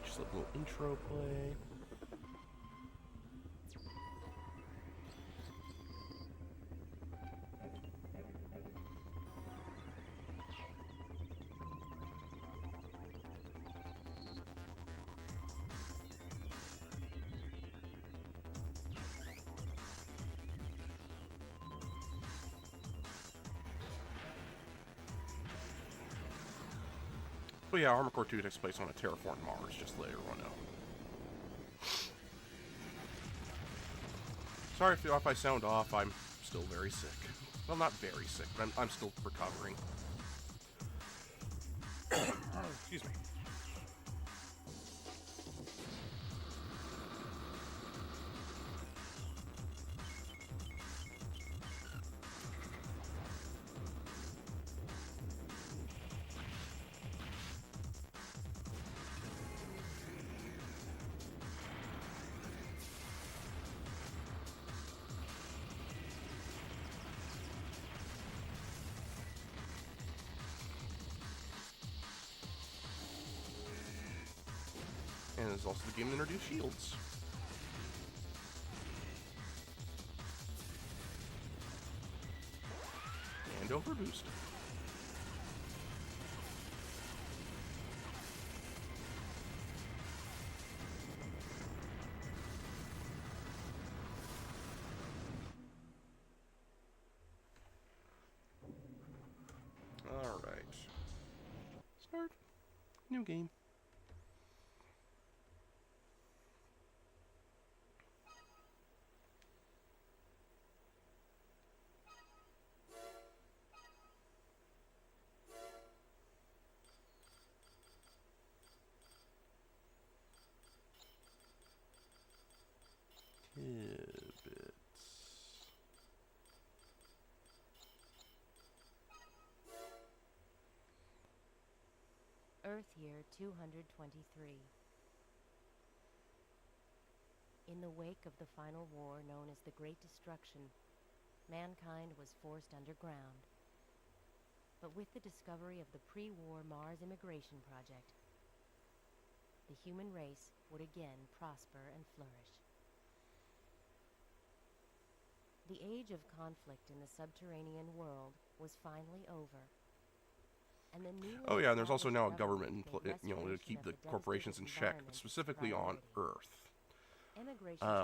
Just a little intro play. But yeah, Armored Core 2 takes place on a terraformed Mars, just to let everyone know. Sorry if I sound off, I'm still very sick. Well, not very sick, but I'm still recovering. Excuse me. And there's also the game that introduced shields. And overboost. Alright. Start. New game. Tidbits. Earth year 223. In the wake of the final war known as the Great Destruction, mankind was forced underground. But with the discovery of the pre-war Mars immigration project, the human race would again prosper and flourish. The age of conflict in the subterranean world was finally over. And the new Oh yeah, and there's also now a government, to keep the corporations in check, but specifically on Earth.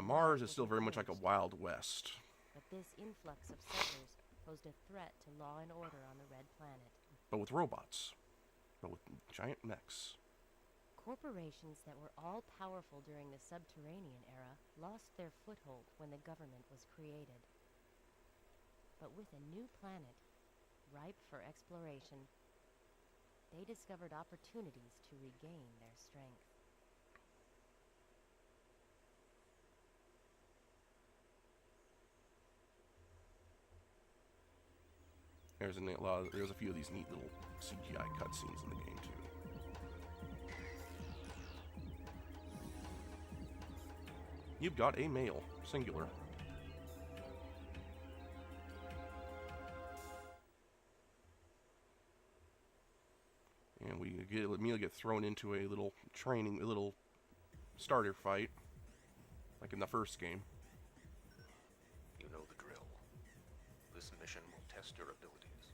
Mars is still very much like a Wild West. But this influx of settlers posed a threat to law and order on the Red Planet. But with robots. But with giant mechs. Corporations that were all-powerful during the subterranean era lost their foothold when the government was created. But with a new planet, ripe for exploration, they discovered opportunities to regain their strength. There's a few of these neat little CGI cutscenes in the game too. You've got a male, singular. And we immediately get thrown into a little starter fight, like in the first game. You know the drill. This mission will test your abilities.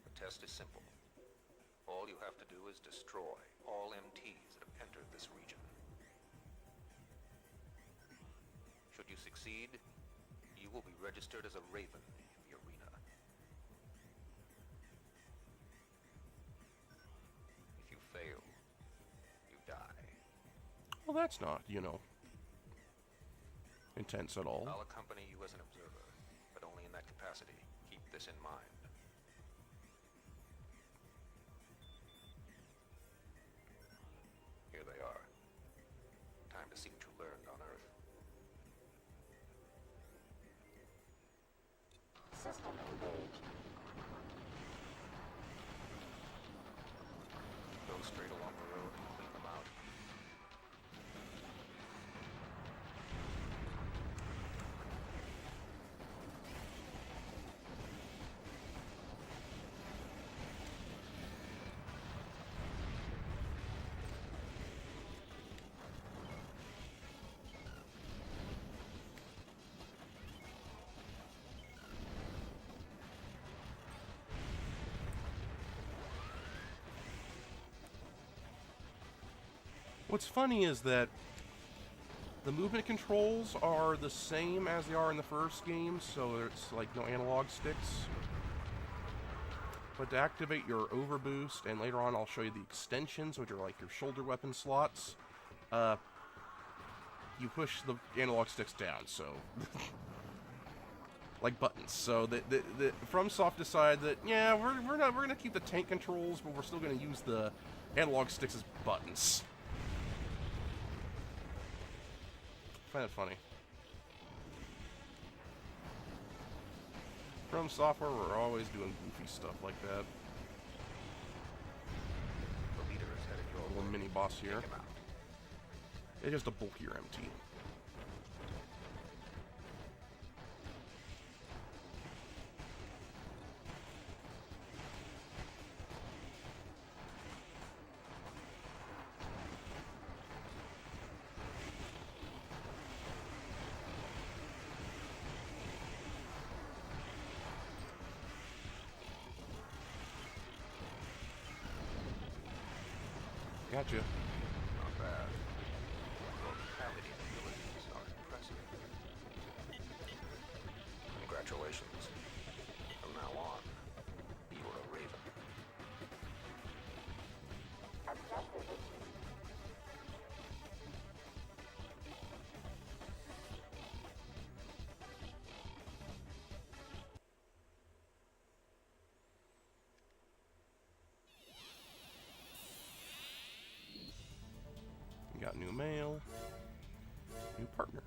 The test is simple. All you have to do is destroy all MTs that have entered this region. Should you succeed, you will be registered as a Raven in the arena. If you fail, you die. Well, that's not, intense at all. I'll accompany you as an observer, but only in that capacity. Keep this in mind. Here they are. Time to see what you learned on Earth. System engaged. Go straight along the road and clean them out. what's funny is that the movement controls are the same as they are in the first game, so it's like no analog sticks. But to activate your overboost, and later on I'll show you the extensions, which are like your shoulder weapon slots, you push the analog sticks down, so like buttons. So the FromSoft decided that yeah, we're gonna keep the tank controls, but we're still gonna use the analog sticks as buttons. I find it funny. From Software, we're always doing goofy stuff like that. The leader is headed your Little way. mini boss here. Take him out. It's just a bulkier MT. Gotcha. Not bad. Your cavity abilities are impressive. Congratulations. From now on, you are a Raven. Objective. We got new mail. New partner.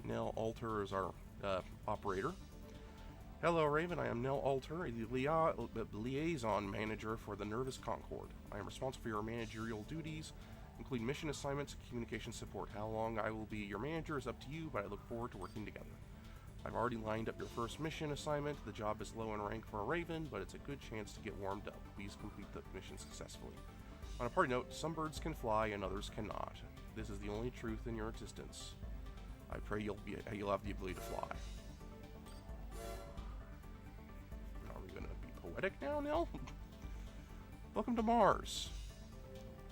Nell Alter is our operator. Hello, Raven. I am Nell Alter, the liaison manager for the Nervous Concord. I am responsible for your managerial duties, including mission assignments and communication support. How long I will be your manager is up to you, but I look forward to working together. I've already lined up your first mission assignment. The job is low in rank for a Raven, but it's a good chance to get warmed up. Please complete the mission successfully. On a party note, some birds can fly and others cannot. This is the only truth in your existence. I pray you'll have the ability to fly. Are we going to be poetic now, Nell? Welcome to Mars.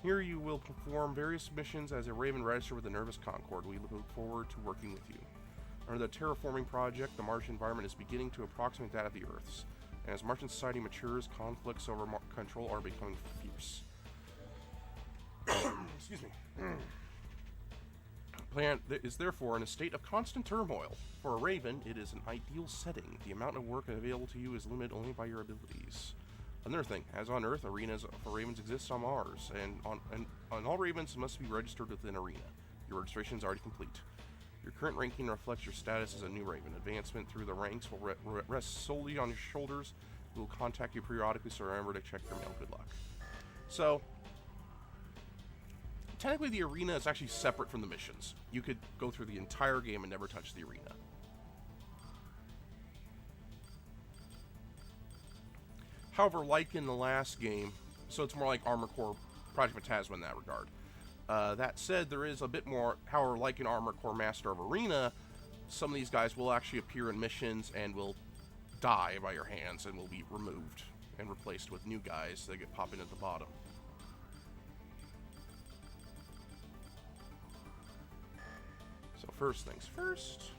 Here you will perform various missions as a Raven registered with the Nervous Concord. We look forward to working with you. Under the terraforming project, the Martian environment is beginning to approximate that of the Earth's. And as Martian society matures, conflicts over control are becoming fierce. Excuse me. Planet is therefore in a state of constant turmoil. For a Raven, it is an ideal setting. The amount of work available to you is limited only by your abilities. Another thing, as on Earth, arenas for Ravens exist on Mars, and on all Ravens must be registered with an arena. Your registration is already complete. Your current ranking reflects your status as a new Raven. Advancement through the ranks will rest solely on your shoulders. We will contact you periodically, so remember to check your mail. Good luck. So, technically the arena is actually separate from the missions. You could go through the entire game and never touch the arena. However, like in the last game, so it's more like Armored Core Project Phantasma in that regard. That said, there is a bit more, however, like in Armored Core Master of Arena, some of these guys will actually appear in missions and will die by your hands and will be removed and replaced with new guys that get popping at the bottom. So first things first,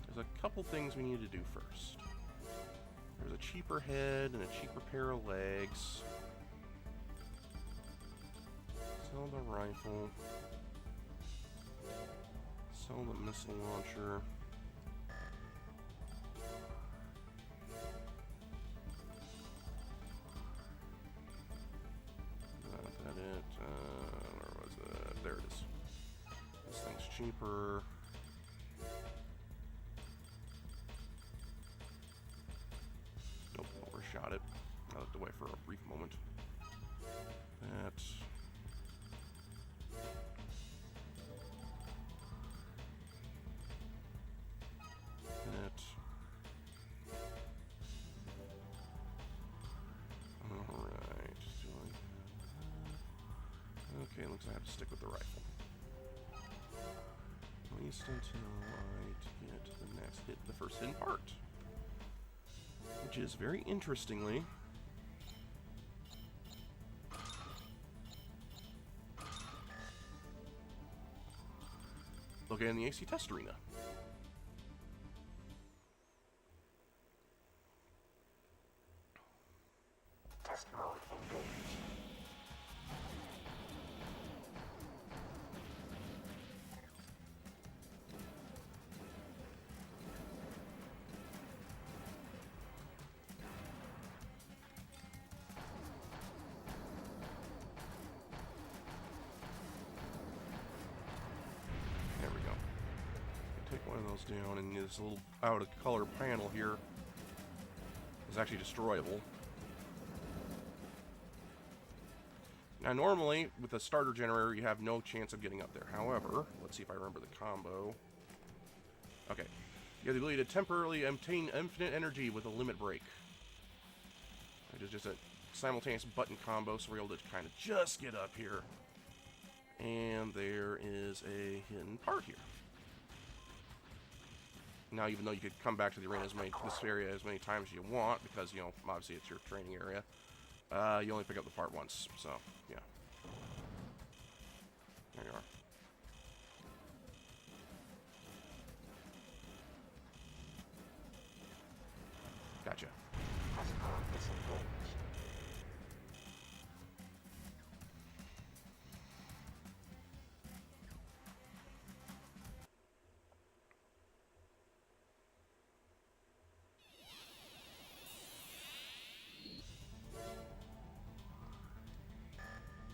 there's a couple things we need to do first. There's a cheaper head and a cheaper pair of legs. Sell the rifle. Sell the missile launcher. Is that it? Where was it? There it is. This thing's cheaper. Nope, overshot it. I looked away for a brief moment. That. Alright. Okay, looks like I have to stick with the rifle. At least until I get the first hidden part. Which is, very interestingly, located in the AC test arena. Test mode engaged. There we go. Take one of those down, and this little out of color panel here is actually destroyable. Now, normally, with a starter generator, you have no chance of getting up there. However, let's see if I remember the combo. Okay. You have the ability to temporarily obtain infinite energy with a limit break. It is just a simultaneous button combo, so we're able to kind of just get up here. And there is a hidden part here. Now, even though you could come back to the arena this area as many times as you want, because, you know, obviously it's your training area, you only pick up the part once, so, yeah. There you are. Gotcha. Test mode disengaged.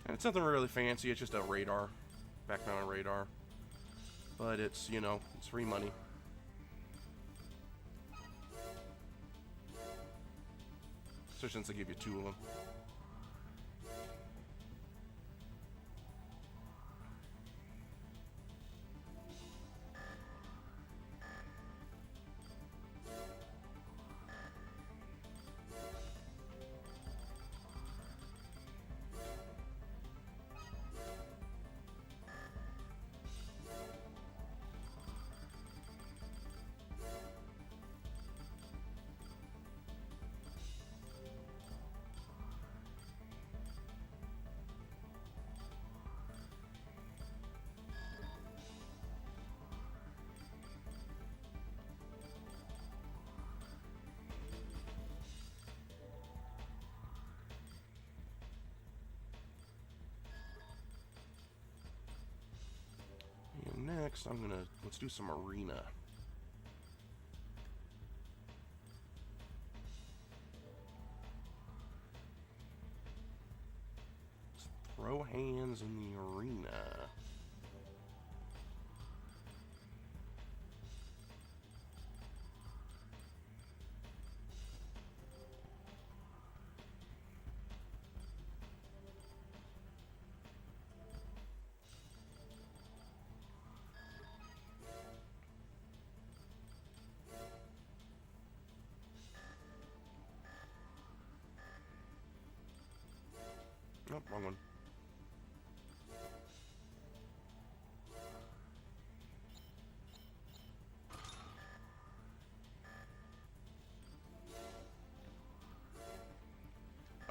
And it's nothing really fancy, it's just a radar, back-mounted radar. But it's, you know, it's free money. Especially since they give you 2 of them. And next, let's do some arena. Let's throw hands in the arena. Nope, wrong one.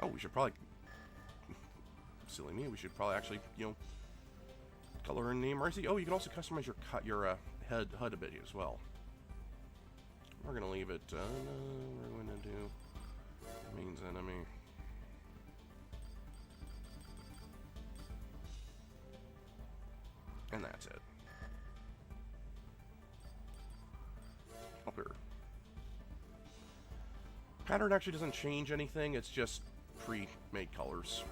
Oh, we should probably... Silly me, we should probably actually, you know, color and name. Oh, you can also customize your HUD a bit as well. We're going to leave it, no, we're going to do means enemy. And that's it. Up here. Pattern actually doesn't change anything, it's just pre-made colors.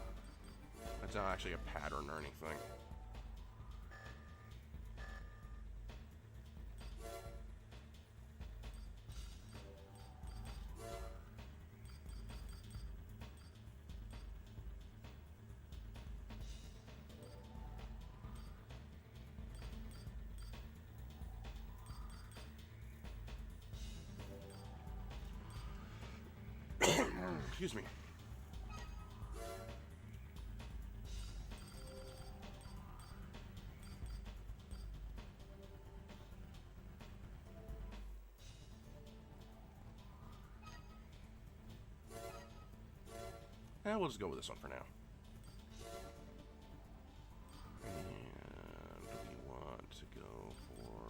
It's not actually a pattern or anything. Excuse me. And we'll just go with this one for now. And we want to go for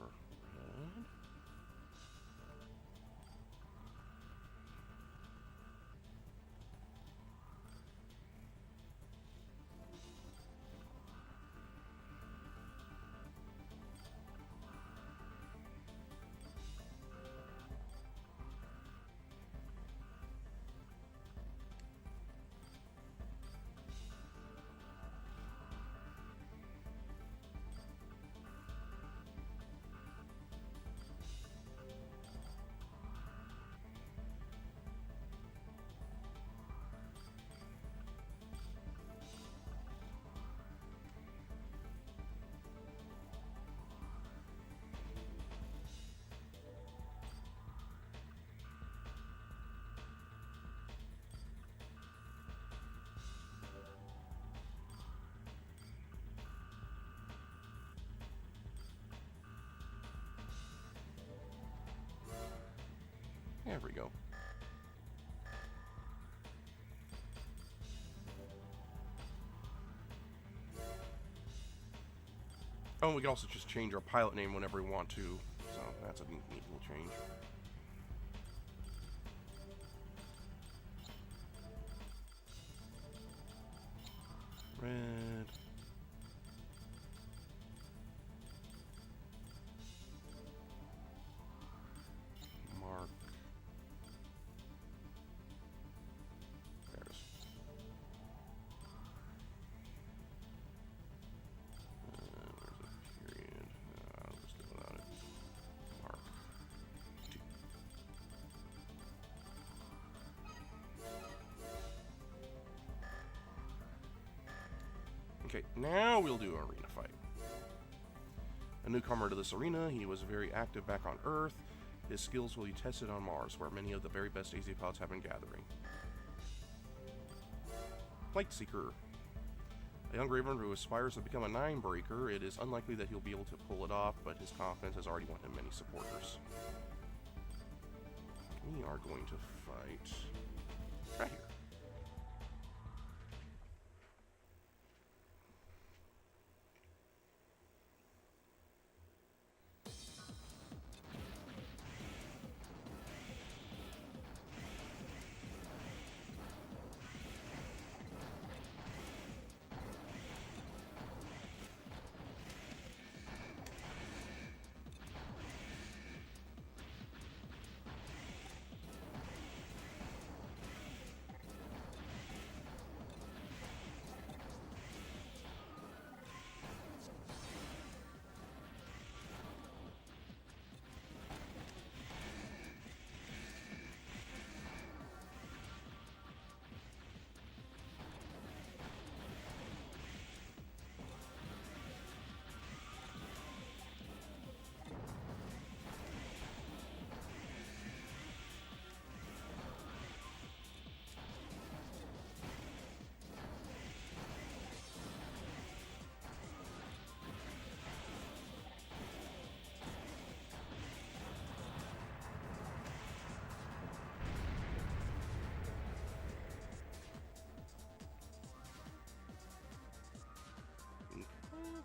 There we go. Oh, we can also just change our pilot name whenever we want to, so that's a neat little change. Red. Mark. There it is. Where's the period? I'll just do without it. Mark 2. Okay, now we'll do an arena fight. A newcomer to this arena, he was very active back on Earth. His skills will be tested on Mars, where many of the very best AZ pilots have been gathering. Flight Seeker. A young Raven who aspires to become a 9-breaker. It is unlikely that he'll be able to pull it off, but his confidence has already won him many supporters. We are going to fight right here.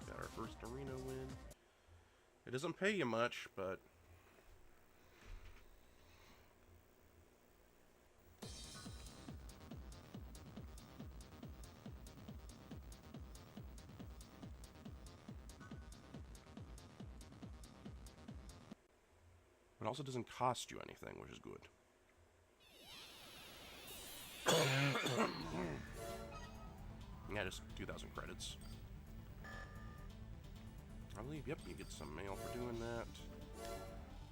Got our first arena win. It doesn't pay you much, but it also doesn't cost you anything, which is good. Yeah, just 2,000 credits. I believe, yep, you get some mail for doing that.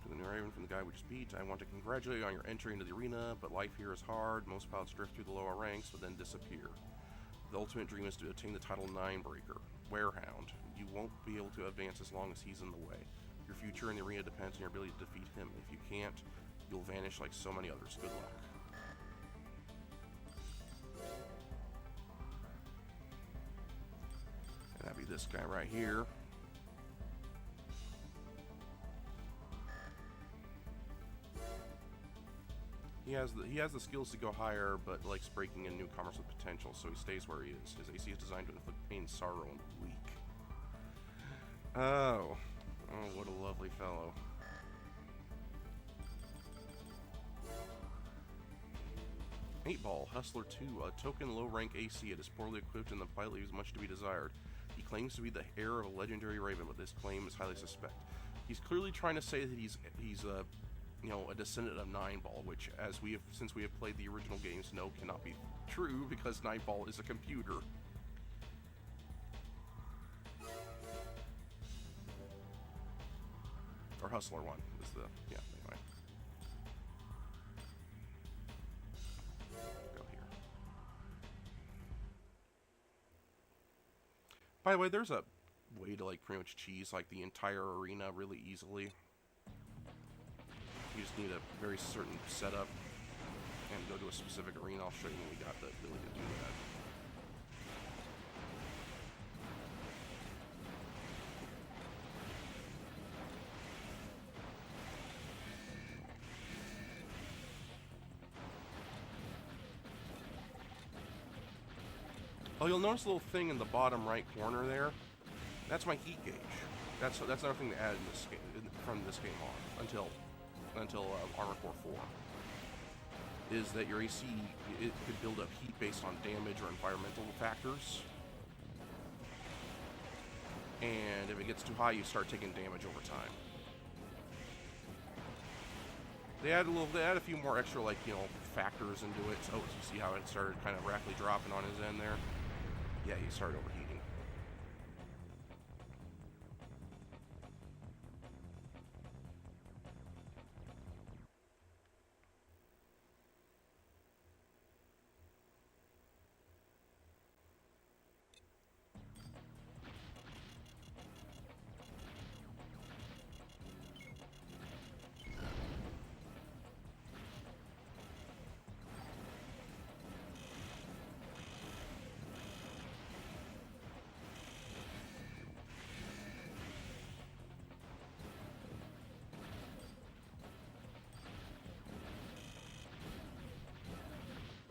To the new Raven from the guy we just beat, I want to congratulate you on your entry into the arena, but life here is hard. Most pilots drift through the lower ranks, but then disappear. The ultimate dream is to attain the title 9-breaker, Werehound. You won't be able to advance as long as he's in the way. Your future in the arena depends on your ability to defeat him. If you can't, you'll vanish like so many others. Good luck. And that'd be this guy right here. He has the skills to go higher, but likes breaking in newcomers with potential, so he stays where he is. His AC is designed to inflict pain, sorrow, and weak. Oh, what a lovely fellow. Eightball, Hustler 2, a token low-rank AC. It is poorly equipped and the pilot leaves much to be desired. He claims to be the heir of a legendary Raven, but this claim is highly suspect. He's clearly trying to say that he's you know, a descendant of Nineball, which, since we have played the original games, know cannot be true because Nineball is a computer. Or Hustler 1 is the, yeah, anyway. Go here. By the way, there's a way to, like, pretty much cheese, like, the entire arena really easily. You just need a very certain setup and go to a specific arena. I'll show you when we got the ability to do that. Oh, you'll notice a little thing in the bottom right corner there. That's my heat gauge. That's another thing to add in this game, from this game on until Armor Core 4. Is that your AC, it could build up heat based on damage or environmental factors. And if it gets too high, you start taking damage over time. They add a few more extra, like, you know, factors into it. So you see how it started kind of rapidly dropping on his end there? Yeah, he started overheating.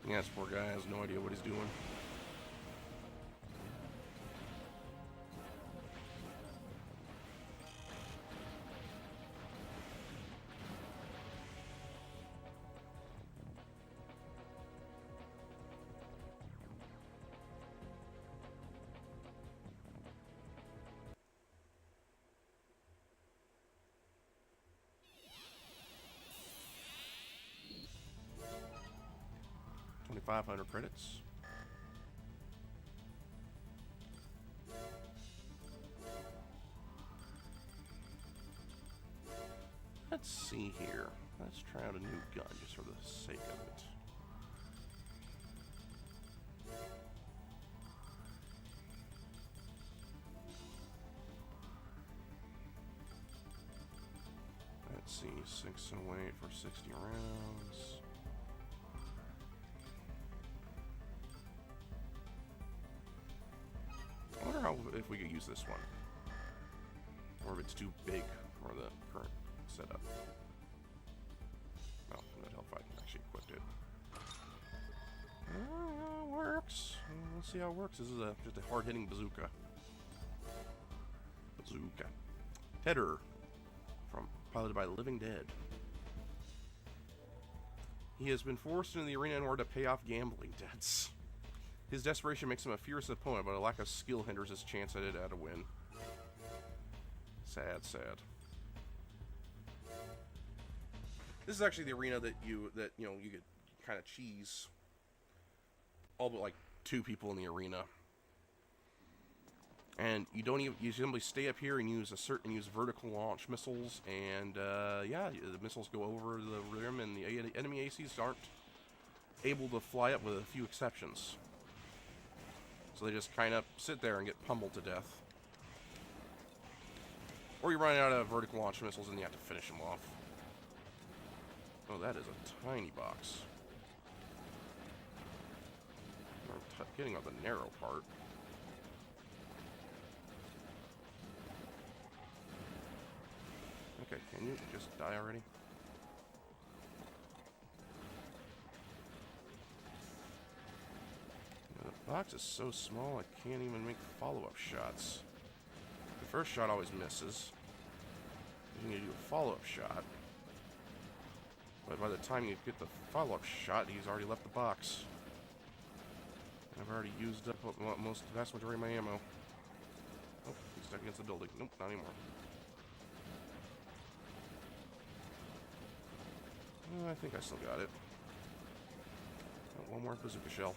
Yeah, this poor guy has no idea what he's doing. $2,500 credits. Let's see here. Let's try out a new gun just for the sake of it. Let's see, 608 for 60 rounds. I wonder how if we could use this one, or if it's too big for the current setup. Oh, that help if I can actually equip it. Works. Let's see how it works. This is just a hard-hitting bazooka. Bazooka. Header, piloted by Living Dead. He has been forced into the arena in order to pay off gambling debts. His desperation makes him a fierce opponent, but a lack of skill hinders his chance at a win. Sad, sad. This is actually the arena that you could kind of cheese all but like 2 people in the arena. And you simply stay up here and use vertical launch missiles, and yeah, the missiles go over the rim, and the enemy ACs aren't able to fly up with a few exceptions. So they just kind of sit there and get pummeled to death. Or you run out of vertical launch missiles and you have to finish them off. Oh, that is a tiny box. I'm getting on the narrow part. Okay, can you just die already? The box is so small I can't even make follow-up shots. The first shot always misses. You need to do a follow-up shot. But by the time you get the follow-up shot, he's already left the box. And I've already used up the vast majority of my ammo. Oh, he's stuck against the building. Nope, not anymore. I think I still got it. Oh, one more bazooka shell.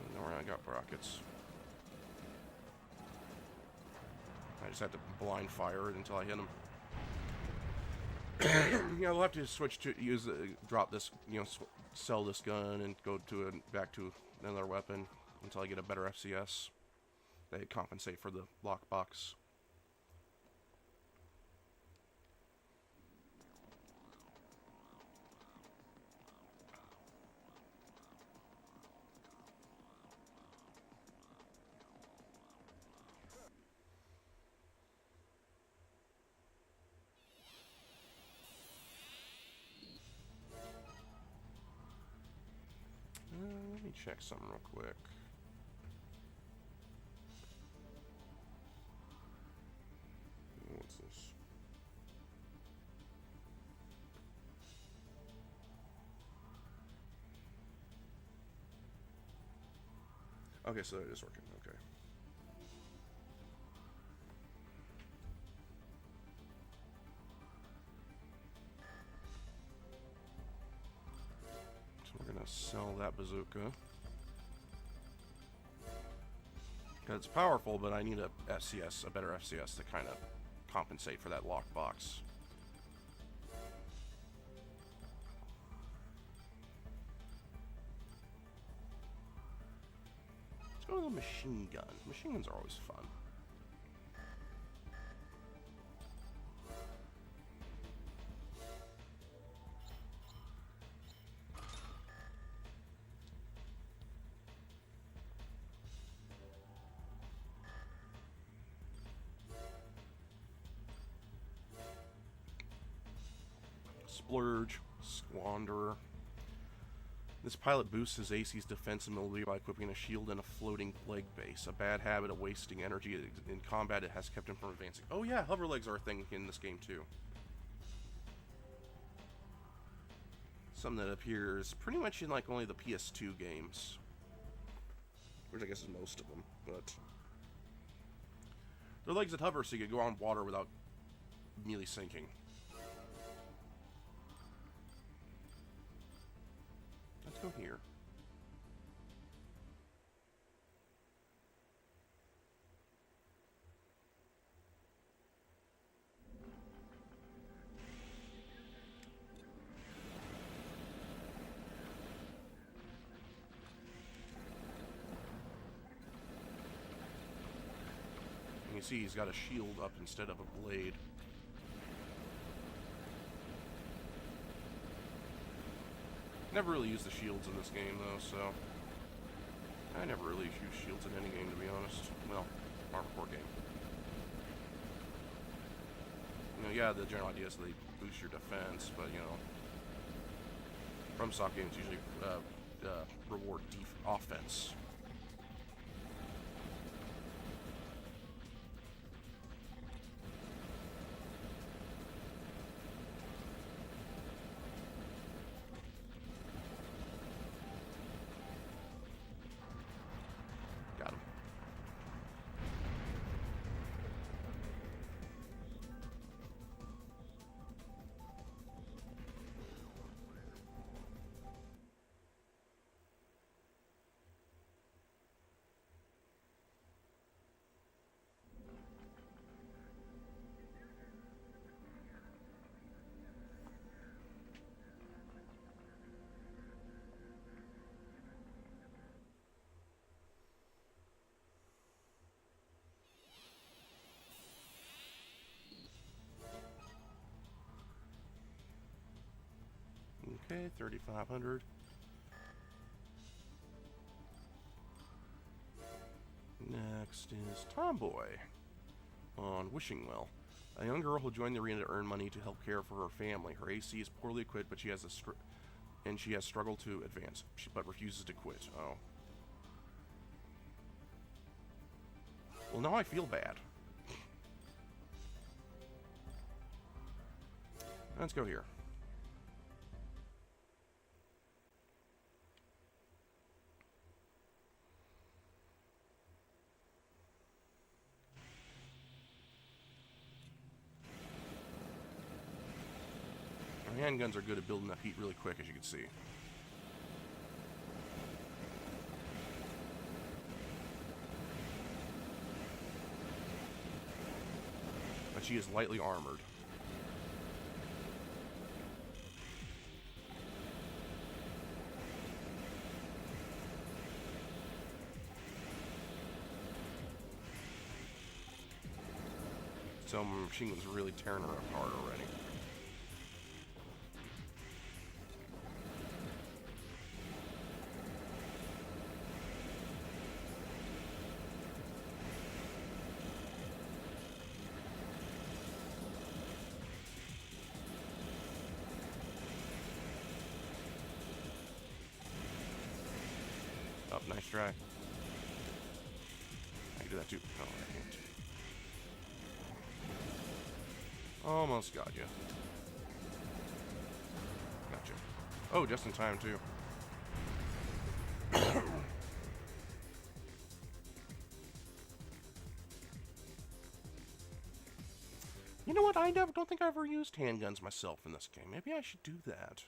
And now I got rockets. I just have to blind fire it until I hit him. Yeah, we'll have to switch to drop this, sell this gun and go to back to another weapon until I get a better FCS. They compensate for the lockbox. Let me check something real quick. Okay, so it is working. Okay. So we're gonna sell that bazooka. Because it's powerful, but I need a FCS, a better FCS to kind of compensate for that lockbox. Let's go with a machine gun. Machine guns are always fun. Splurge, Squanderer. This pilot boosts his AC's defense and mobility by equipping a shield and a floating leg base. A bad habit of wasting energy in combat, it has kept him from advancing. Oh yeah, hover legs are a thing in this game too. Something that appears pretty much in like only the PS2 games. Which I guess is most of them, but... They're legs that hover so you can go on water without merely sinking. Let's go here. And you see he's got a shield up instead of a blade. Never really used the shields in this game, though, so... I never really use shields in any game, to be honest. Well, Armored Core game. You know, yeah, the general idea is they boost your defense, but, you know... FromSoft games usually reward offense. Okay, 3,500. Next is Tomboy on Wishing Well. A young girl who joined the arena to earn money to help care for her family. Her AC is poorly equipped, but she has struggled to advance, but refuses to quit. Oh. Well, now I feel bad. Let's go here. Handguns are good at building up heat really quick, as you can see. But she is lightly armored. So machine guns are really tearing her apart already. Oh, nice try. I can do that too. No, I can't. Almost got you. Gotcha. Oh, just in time too. I don't think I ever used handguns myself in this game. Maybe I should do that.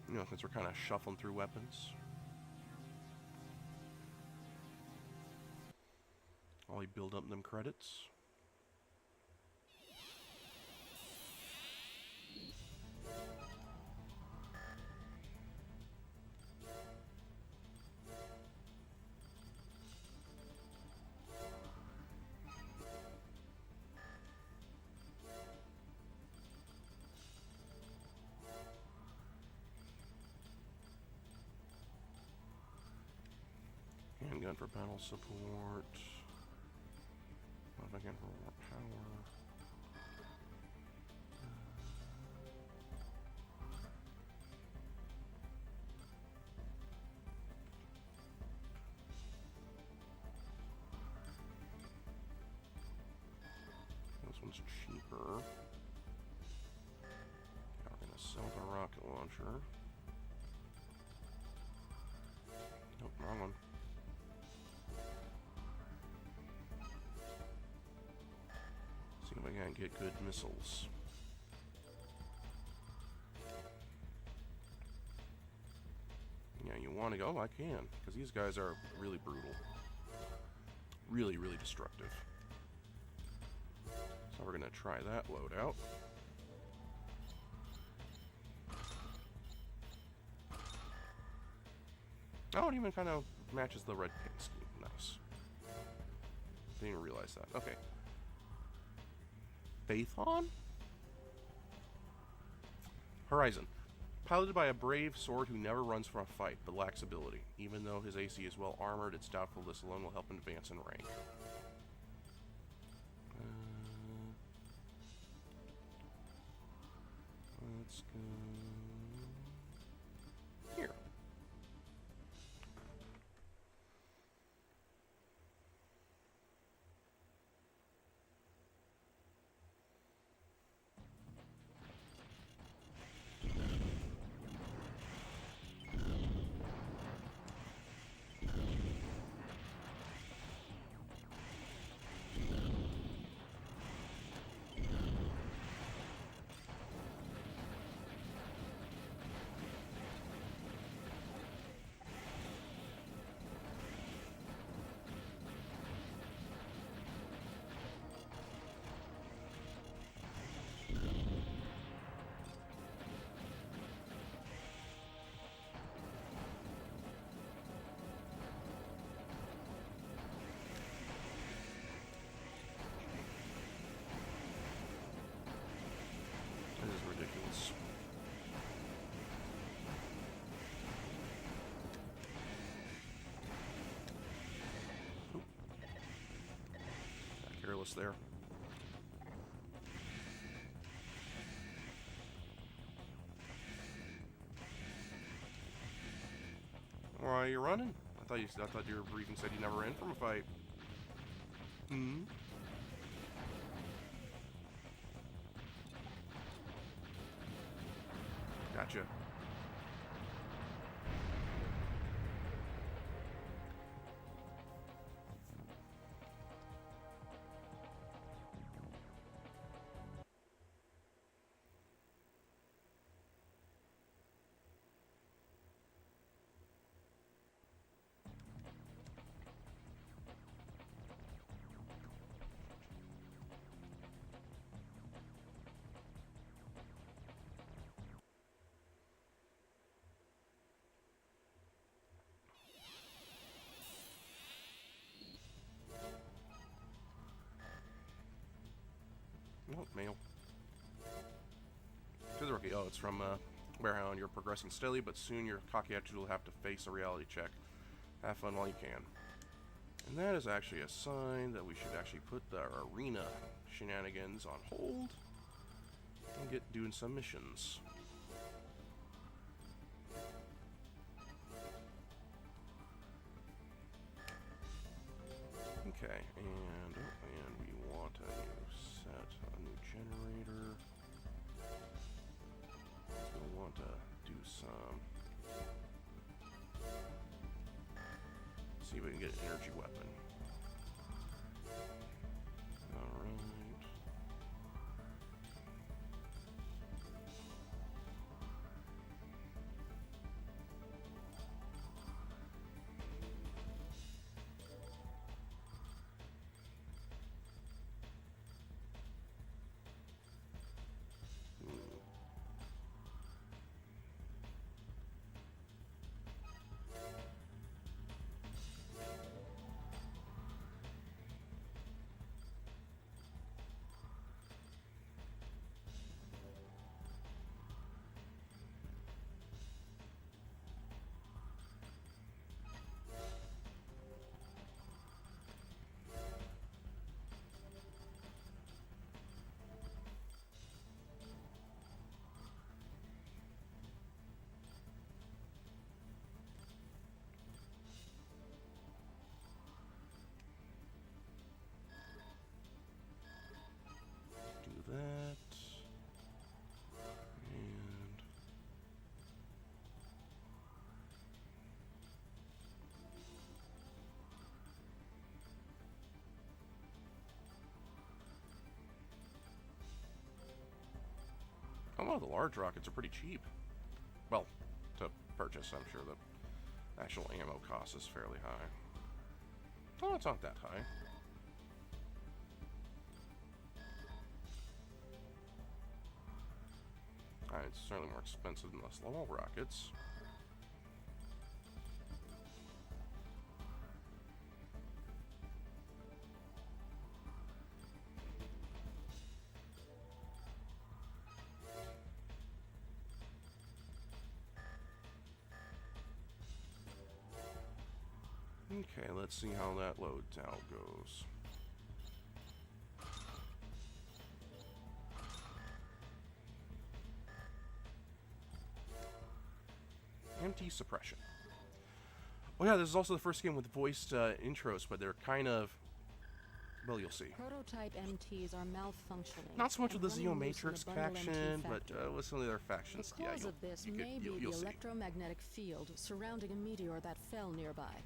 You know, since we're kind of shuffling through weapons. While we build up them credits. Handgun for battle support. Again for more power. This one's cheaper. Now we're gonna sell the rocket launcher. Nope, wrong one. See if I can get good missiles. Yeah, you want to go? I can, because these guys are really brutal. Really, really destructive. So we're going to try that loadout. Oh, it even kind of matches the red paint scheme. Nice. Didn't even realize that. Okay. Phaethon? Horizon. Piloted by a brave sword who never runs from a fight, but lacks ability. Even though his AC is well armored, it's doubtful this alone will help him advance in rank. Let's go here. That is ridiculous. Oop. Got careless there. Why are you running? I thought your briefing said you never ran from a fight. Hmm. Gotcha. Oh, mail. To the rookie. Oh, it's from Warehound. You're progressing steadily, but soon your cocky attitude will have to face a reality check. Have fun while you can. And that is actually a sign that we should actually put the arena shenanigans on hold and get doing some missions. Okay, and we want a new set, a new generator. So we'll want to do some See if we can get an energy weapon. Alright. Do that. And a lot of the large rockets are pretty cheap. Well, to purchase, I'm sure the actual ammo cost is fairly high. Oh, it's not that high. It's certainly more expensive than the slow rockets. Okay, let's see how that load out goes. MT suppression. Oh yeah, this is also the first game with voiced intros, but they're kind of... Well, you'll see. Prototype MTs are malfunctioning. Not so much with the and Zeo running loose in Matrix the bundle faction, MT but factory. with some of their factions, The cause of this may be the you'll see. electromagnetic field surrounding a meteor that fell nearby.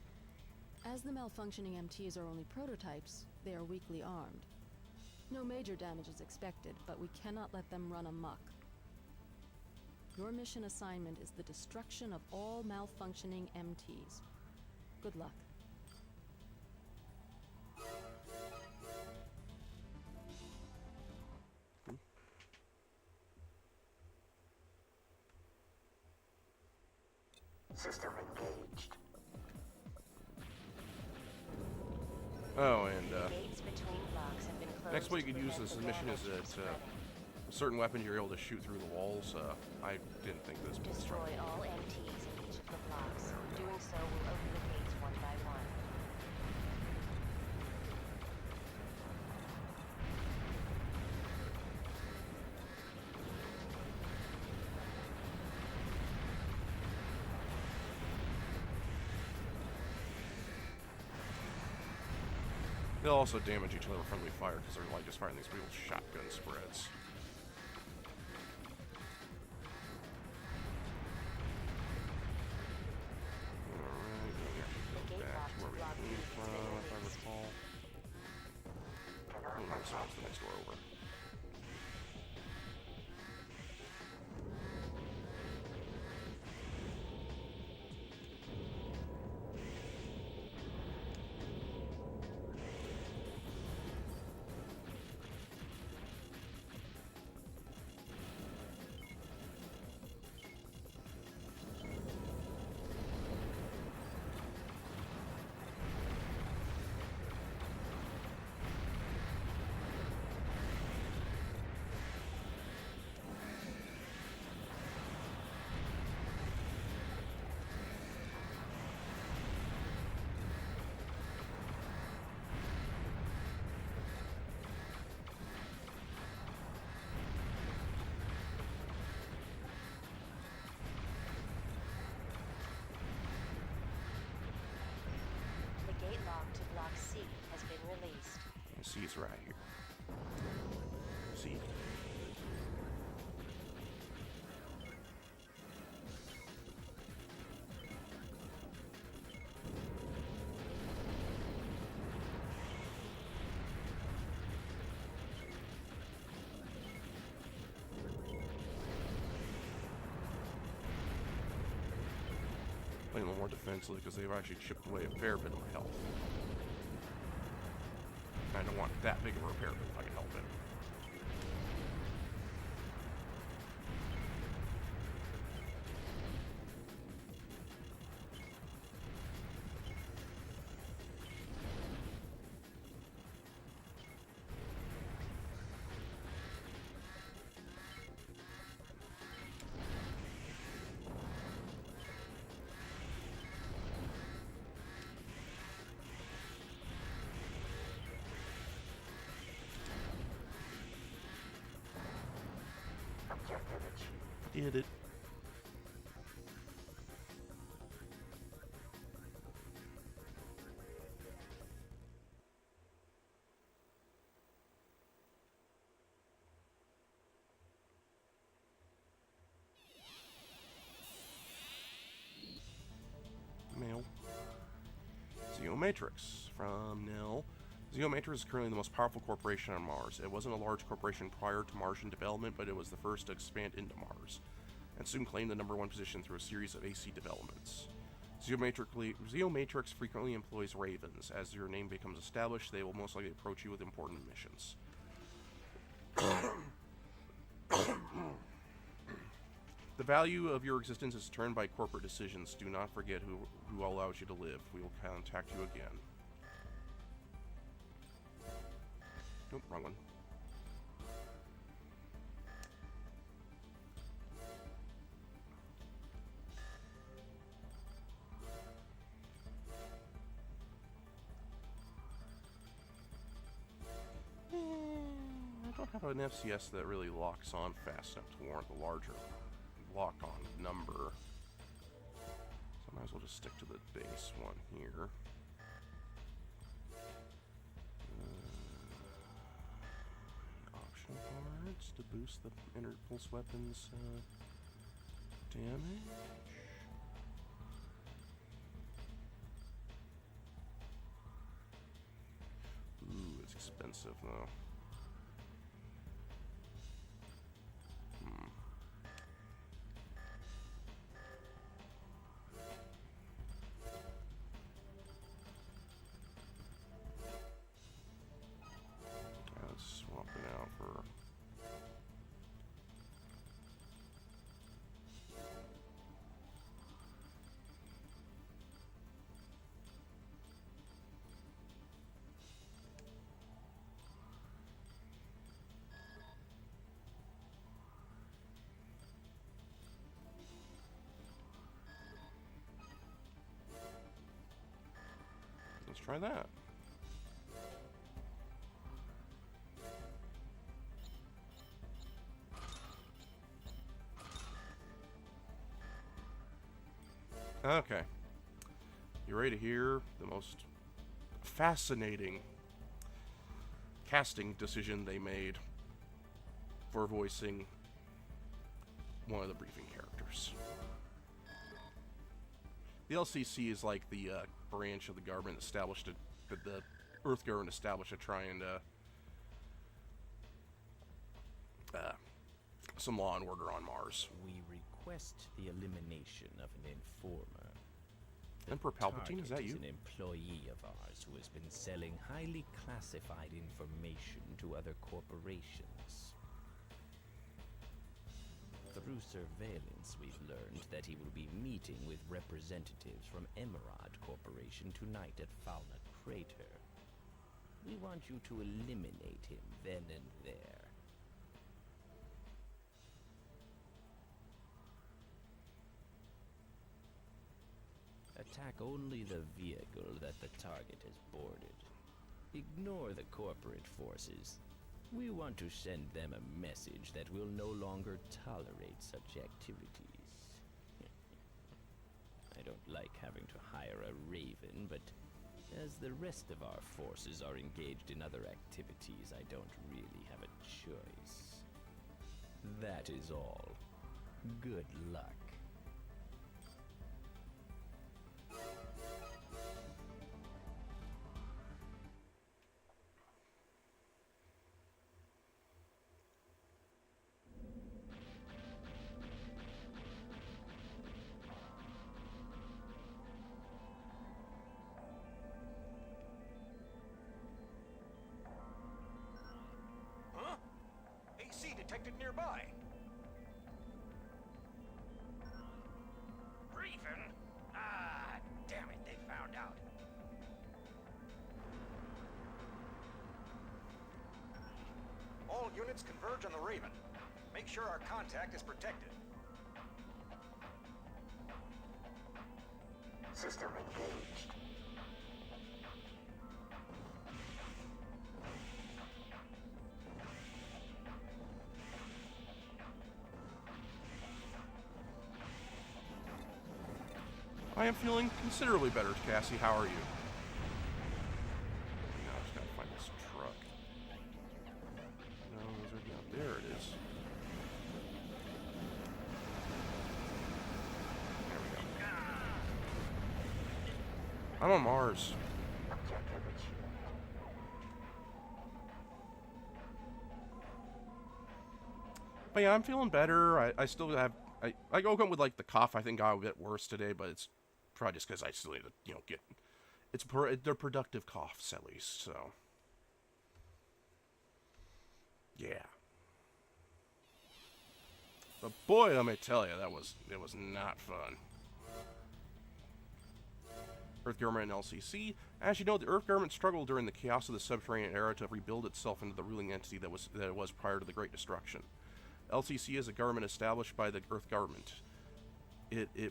As the malfunctioning MTs are only prototypes, they are weakly armed. No major damage is expected, but we cannot let them run amok. Your mission assignment is the destruction of all malfunctioning MTs. Good luck. System engaged. Oh, and Gates between blocks have been closed. next way you to could use prevent this the mission is damage that from spreading. certain weapons you're able to shoot through the walls. I didn't think this was Destroy all MTs in each of the blocks. Doing so will open the gates one by one. They'll also damage each other with friendly fire because they're like just firing these real shotgun spreads. Alright, we have to go back to where we came from, if I recall. Oh, no, so it's the next door over. The gate lock to Block C has been released. And C is right here. See? more defensively because they've actually chipped away a fair bit of my health. I don't want that big of a repair, but if I can help it. Objective achieved. Did it. Mail. Matrix from Nell. Matrix is currently the most powerful corporation on Mars. It wasn't a large corporation prior to Martian development, but it was the first to expand into Mars, and soon claimed the #1 position through a series of AC developments. Matrix frequently employs ravens. As your name becomes established, they will most likely approach you with important missions. The value of your existence is determined by corporate decisions. Do not forget who allows you to live. We will contact you again. Nope, wrong one. I don't have an FCS that really locks on fast enough to warrant the larger lock-on number. So I might as well just stick to the base one here. Optional parts to boost the pulse weapons damage. Ooh, it's expensive though. Let's swap it out for... Let's try that. Okay. You ready to hear the most fascinating casting decision they made for voicing one of the briefing characters? The LCC is like the branch of the government established that the Earth government established to try and some law and order on Mars. We request the elimination of an informer. Emperor Palpatine, is that you? An employee of ours who has been selling highly classified information to other corporations. Through surveillance, we've learned that he will be meeting with representatives from Emerald Corporation tonight at Fauna Crater. We want you to eliminate him then and there. Attack only the vehicle that the target has boarded. Ignore the corporate forces. We want to send them a message that we'll no longer tolerate such activities. I don't like having to hire a raven, but as the rest of our forces are engaged in other activities, I don't really have a choice. That is all. Good luck. detected nearby. Raven? Ah, damn it, they found out. All units converge on the Raven. Make sure our contact is protected. System engaged. I am feeling considerably better, Cassie. How are you? Now I just gotta find this truck. No, those are down. There it is. There we go. I'm on Mars. Objective achieved. But yeah, I'm feeling better. I still have... I woke up with, like, the cough. I think got a bit worse today, but it's probably just because I still need to, you know, get... They're productive coughs, at least, so... Yeah. But boy, let me tell you, it was not fun. Earth Government and LCC. As you know, the Earth Government struggled during the chaos of the subterranean era to rebuild itself into the ruling entity that it was prior to the Great Destruction. LCC is a government established by the Earth Government,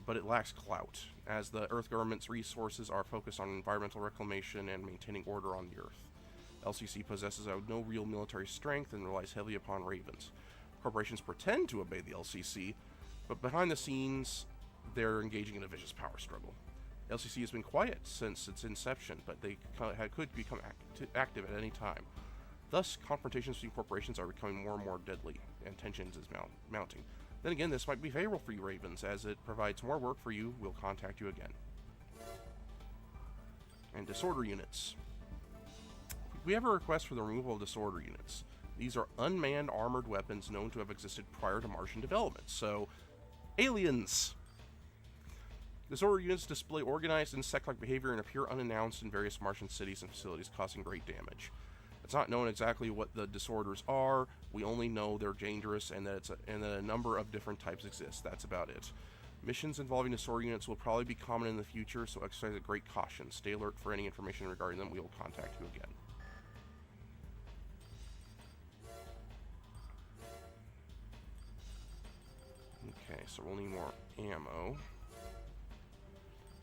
but it lacks clout, as the Earth Government's resources are focused on environmental reclamation and maintaining order on the Earth. LCC possesses no real military strength and relies heavily upon ravens. Corporations pretend to obey the LCC, but behind the scenes, they're engaging in a vicious power struggle. LCC has been quiet since its inception, but they could become active at any time. Thus, confrontations between corporations are becoming more and more deadly, and tensions is mounting. Then again, this might be favorable for you, Ravens, as it provides more work for you. We'll contact you again. And disorder units. We have a request for the removal of disorder units. These are unmanned armored weapons known to have existed prior to Martian development. So, aliens! Disorder units display organized insect-like behavior and appear unannounced in various Martian cities and facilities, causing great damage. It's not known exactly what the disorders are. We only know they're dangerous and that a number of different types exist. That's about it. Missions involving disorder units will probably be common in the future, so exercise great caution. Stay alert for any information regarding them. We will contact you again. Okay, so we'll need more ammo.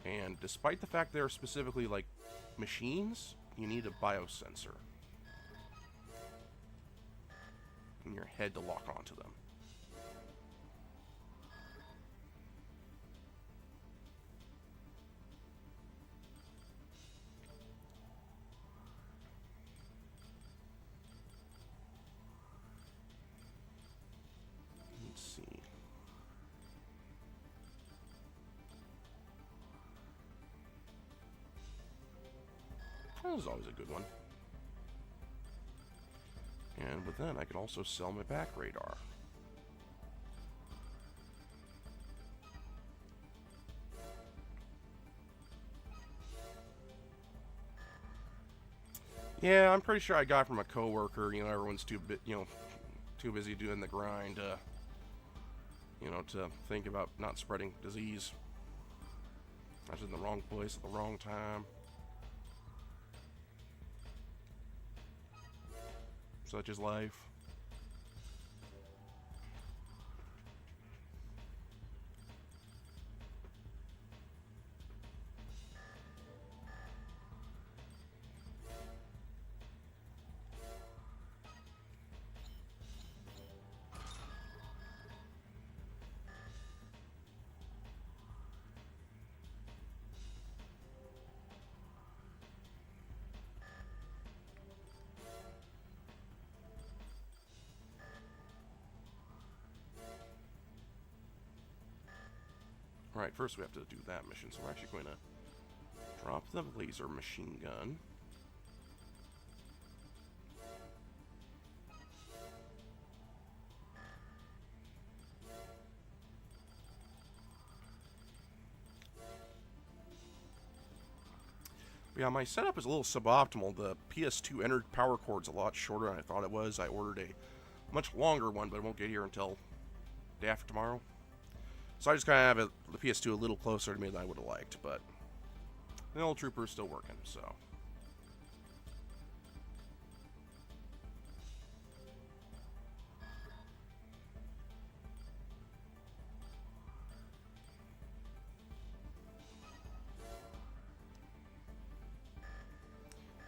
And despite the fact they're specifically like machines, you need a biosensor in your head to lock onto them. Let's see. That was always a good one. And with that, I can also sell my back radar. Yeah, I'm pretty sure I got it from a coworker. You know, everyone's too busy doing the grind to, to think about not spreading disease. I was in the wrong place at the wrong time. Such is life. Alright, first we have to do that mission, so we're actually going to drop the laser machine gun. But yeah, my setup is a little suboptimal. The PS2 entered power cord's a lot shorter than I thought it was. I ordered a much longer one, but it won't get here until day after tomorrow. So I just kind of have the PS2 a little closer to me than I would have liked, but the old Trooper is still working, so.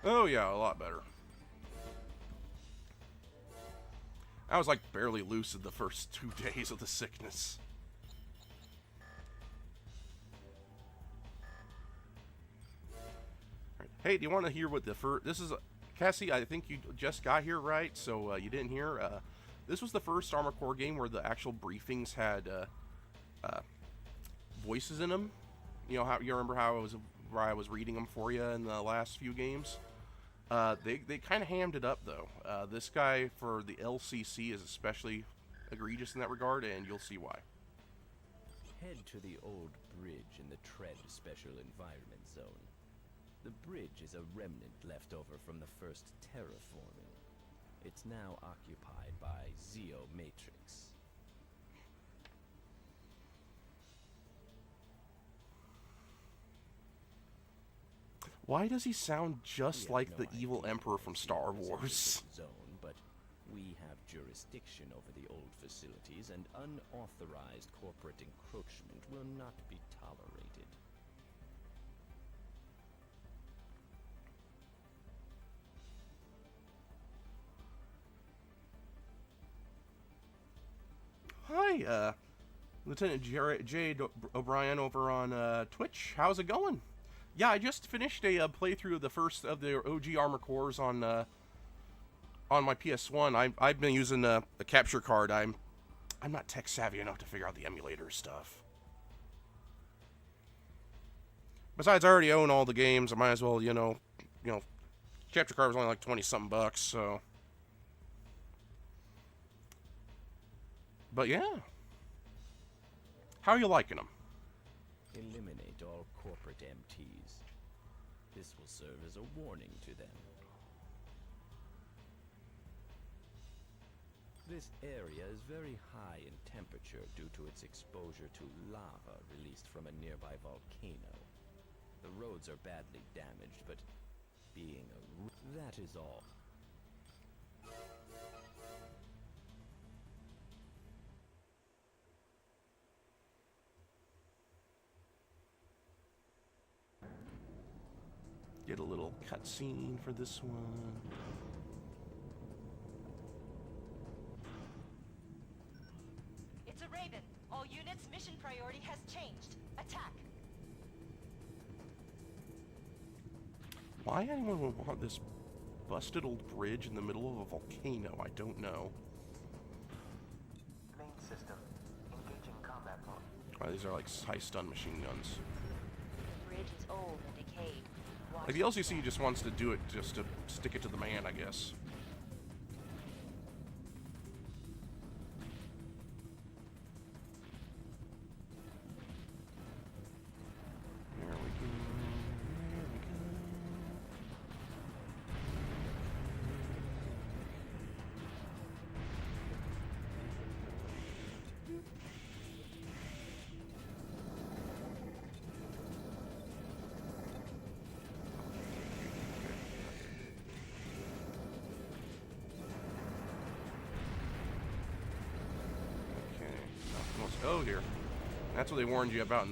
Oh yeah, a lot better. I was like barely lucid the first 2 days of the sickness. Right. Hey, do you want to hear what the first... This is... Cassie, I think you just got here, right? So you didn't hear. This was the first Armored Core game where the actual briefings had voices in them. You know, how you remember how I was reading them for you in the last few games? They kind of hammed it up, though. This guy for the LCC is especially egregious in that regard, and you'll see why. Head to the old bridge in the Tread Special Environment Zone. The bridge is a remnant left over from the first terraforming. It's now occupied by Zeo Matrix. Why does he sound just like No the evil idea Emperor why from Zeo Star is in Wars? this zone, but we have jurisdiction over the old facilities, and unauthorized corporate encroachment will not be tolerated. Hi, Lieutenant Jade O'Brien over on Twitch. How's it going? Yeah, I just finished a playthrough of the first of the OG Armor Cores on my PS1. I've been using a capture card. I'm not tech savvy enough to figure out the emulator stuff. Besides, I already own all the games. I might as well, you know, capture card was only like 20-something bucks, so. But yeah. How are you liking them? Eliminate all corporate MTs. This will serve as a warning to them. This area is very high in temperature due to its exposure to lava released from a nearby volcano. The roads are badly damaged, but being that is all. Get a little cutscene for this one. It's a Raven. All units, mission priority has changed. Attack. Why anyone would want this busted old bridge in the middle of a volcano, I don't know. Main system. Engaging combat mode. Why, these are like high stun machine guns. The bridge is old and decayed. Watch Like the LCC just wants to do it just to stick it to the man, I guess. There we go. There we go. Okay, nothing else. Oh dear. That's what they warned you about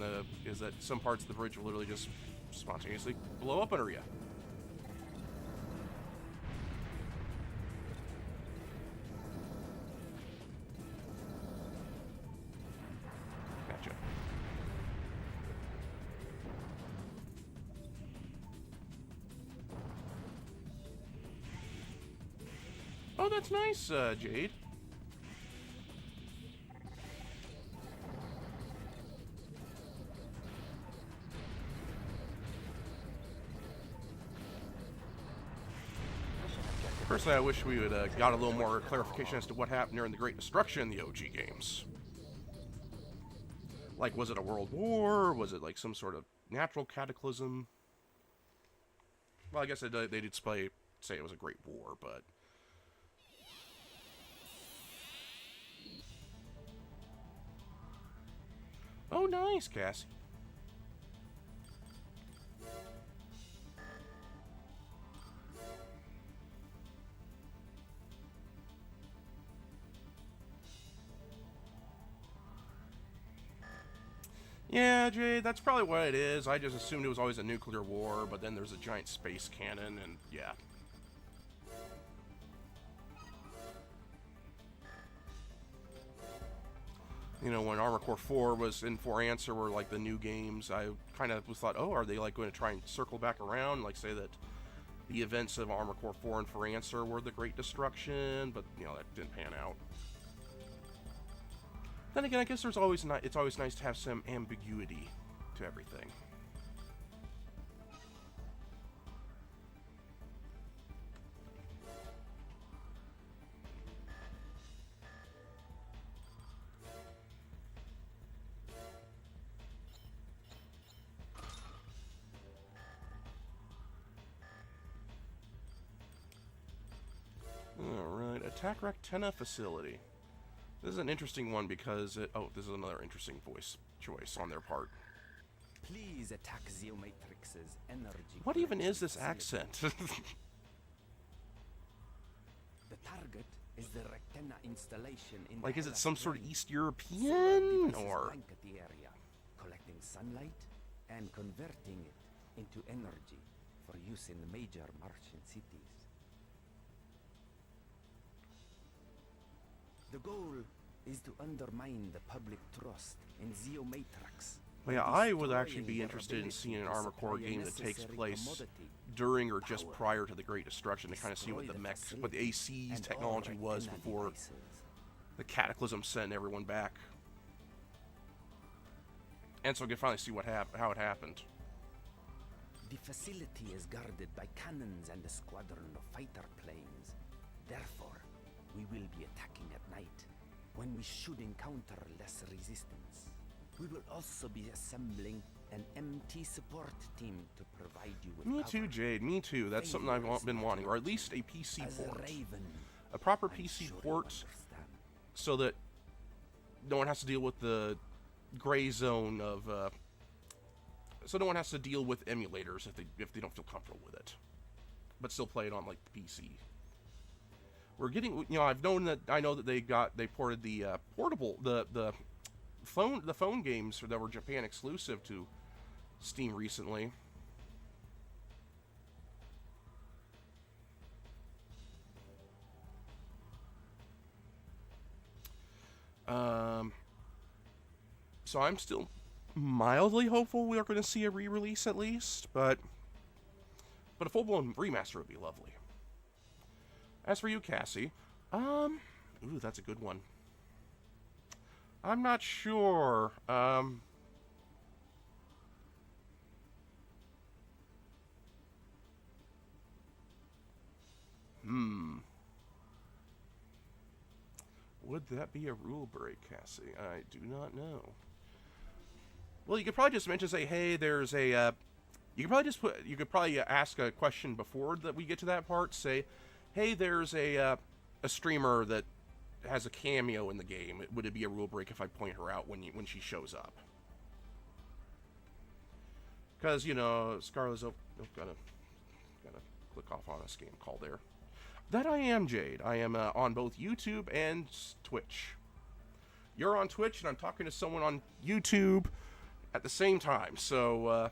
is that some parts of the bridge will literally just spontaneously blow up under you. Gotcha. Oh, that's nice, Jade. Personally, I wish we would got a little more clarification as to what happened during the Great Destruction in the OG games. Like, was it a world war? Was it like some sort of natural cataclysm? Well, I guess they did say it was a great war, but Oh, nice, Cassie. Yeah, Jade, that's probably what it is. I just assumed it was always a nuclear war, but then there's a giant space cannon, and yeah. You know, when Armored Core 4 was in For Answer were like the new games, I kind of was thought, oh, are they like going to try and circle back around, like say that the events of Armored Core 4 and For Answer were the Great Destruction, but you know that didn't pan out. Then again, I guess it's always nice to have some ambiguity to everything. Alright, attack Rectenna facility. This is an interesting one because this is another interesting voice choice on their part. Please attack Zeomatrix's energy. What even is this accent? The target is the Rectenna installation in Like, is it some sort of East Solar European, devices or? blanket the area, collecting sunlight and converting it into energy for use in the major Martian cities. The goal is to undermine the public trust in Zeomatrix. Well, yeah, I would actually be interested in seeing an Armored Core game that takes place during or just prior to the Great Destruction to kind of see what the AC's technology was before the Cataclysm sent everyone back. And so we can finally see how it happened. The facility is guarded by cannons and a squadron of fighter planes. Therefore, we will be attacking at night, when we should encounter less resistance. We will also be assembling an MT support team to provide you with Me cover. too, Jade. Me too. That's something I've been wanting, or at least a PC As a port. Raven, A proper I'm PC sure you port, understand. so that no one has to deal with the gray zone of. So no one has to deal with emulators if they don't feel comfortable with it, but still play it on like the PC. We're getting, you know, I know that they ported the portable the phone games that were Japan exclusive to Steam recently. So I'm still mildly hopeful we are going to see a re-release at least, but a full-blown remaster would be lovely. As for you, Cassie, ooh, that's a good one. I'm not sure. Would that be a rule break, Cassie? I do not know. Well, you could probably just mention, say, hey, there's a. You could probably ask a question before that we get to that part. Say, hey, there's a streamer that has a cameo in the game. Would it be a rule break if I point her out when she shows up? Because, you know, Scarlett's gotta click off on a scam call there. That I am, Jade. I am on both YouTube and Twitch. You're on Twitch, and I'm talking to someone on YouTube at the same time. So,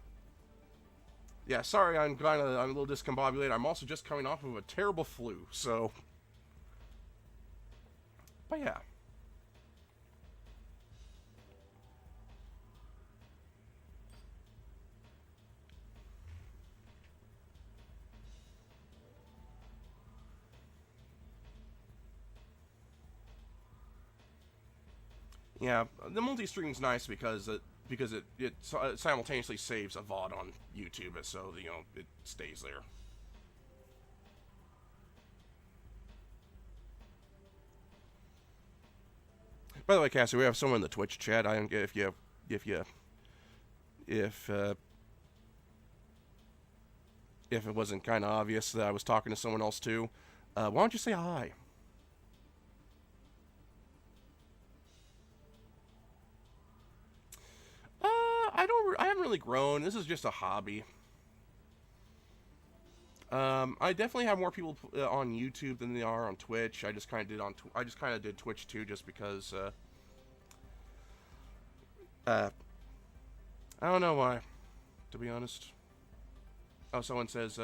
yeah, sorry, I'm a little discombobulated. I'm also just coming off of a terrible flu, so. But yeah. Yeah, the multi-streaming's nice because it simultaneously saves a VOD on YouTube, so you know it stays there. By the way, Cassie, we have someone in the Twitch chat. I don't get if it wasn't kind of obvious that I was talking to someone else too. Why don't you say hi? I haven't really grown. This is just a hobby. I definitely have more people on YouTube than they are on Twitch. I just kind of did Twitch too, just because. I don't know why, to be honest. Oh, someone says.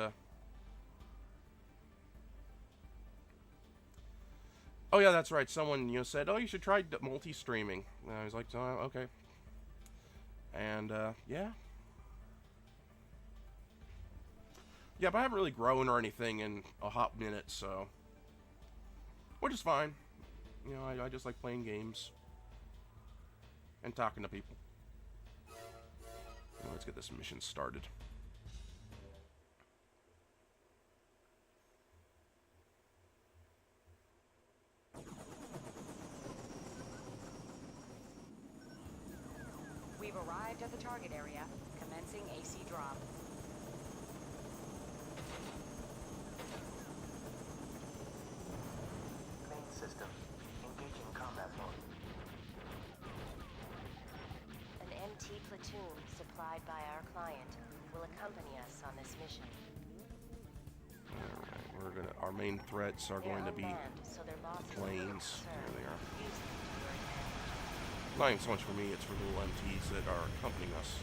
Oh yeah, that's right. Someone said, "Oh, you should try multi-streaming." And I was like, "Oh, okay." And yeah. Yeah, but I haven't really grown or anything in a hot minute, so. Which is fine. I just like playing games. And talking to people. Let's get this mission started. We've arrived at the target area, commencing AC drop. Main system. Engaging combat mode. An MT platoon supplied by our client will accompany us on this mission. Alright, our main threats are going to be so their losses planes. There they are. Use them to your advantage. Not even so much for me, it's for the little MTs that are accompanying us.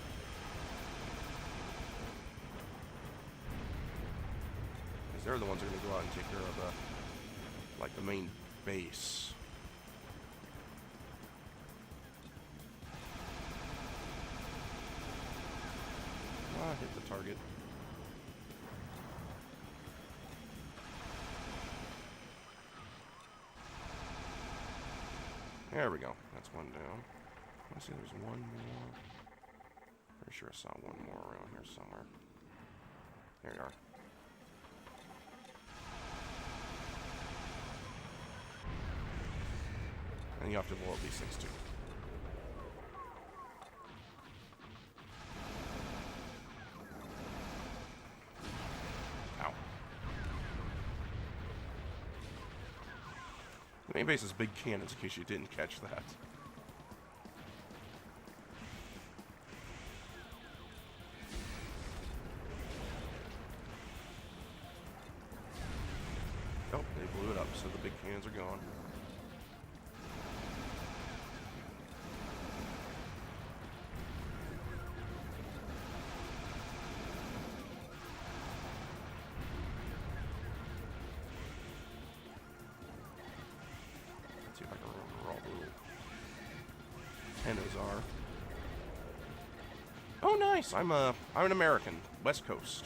Because they're the ones that are going to go out and take care of the main base. Hit the target. There we go. That's one down. Let's see, there's one more. Pretty sure I saw one more around here somewhere. There you are. And you have to blow up these things too. Ow. The main base has big cannons in case you didn't catch that. Oh, they blew it up, so the big cannons are gone. Let's see if I can remember where all the little antennas are. Oh, nice! I'm an American, West Coast.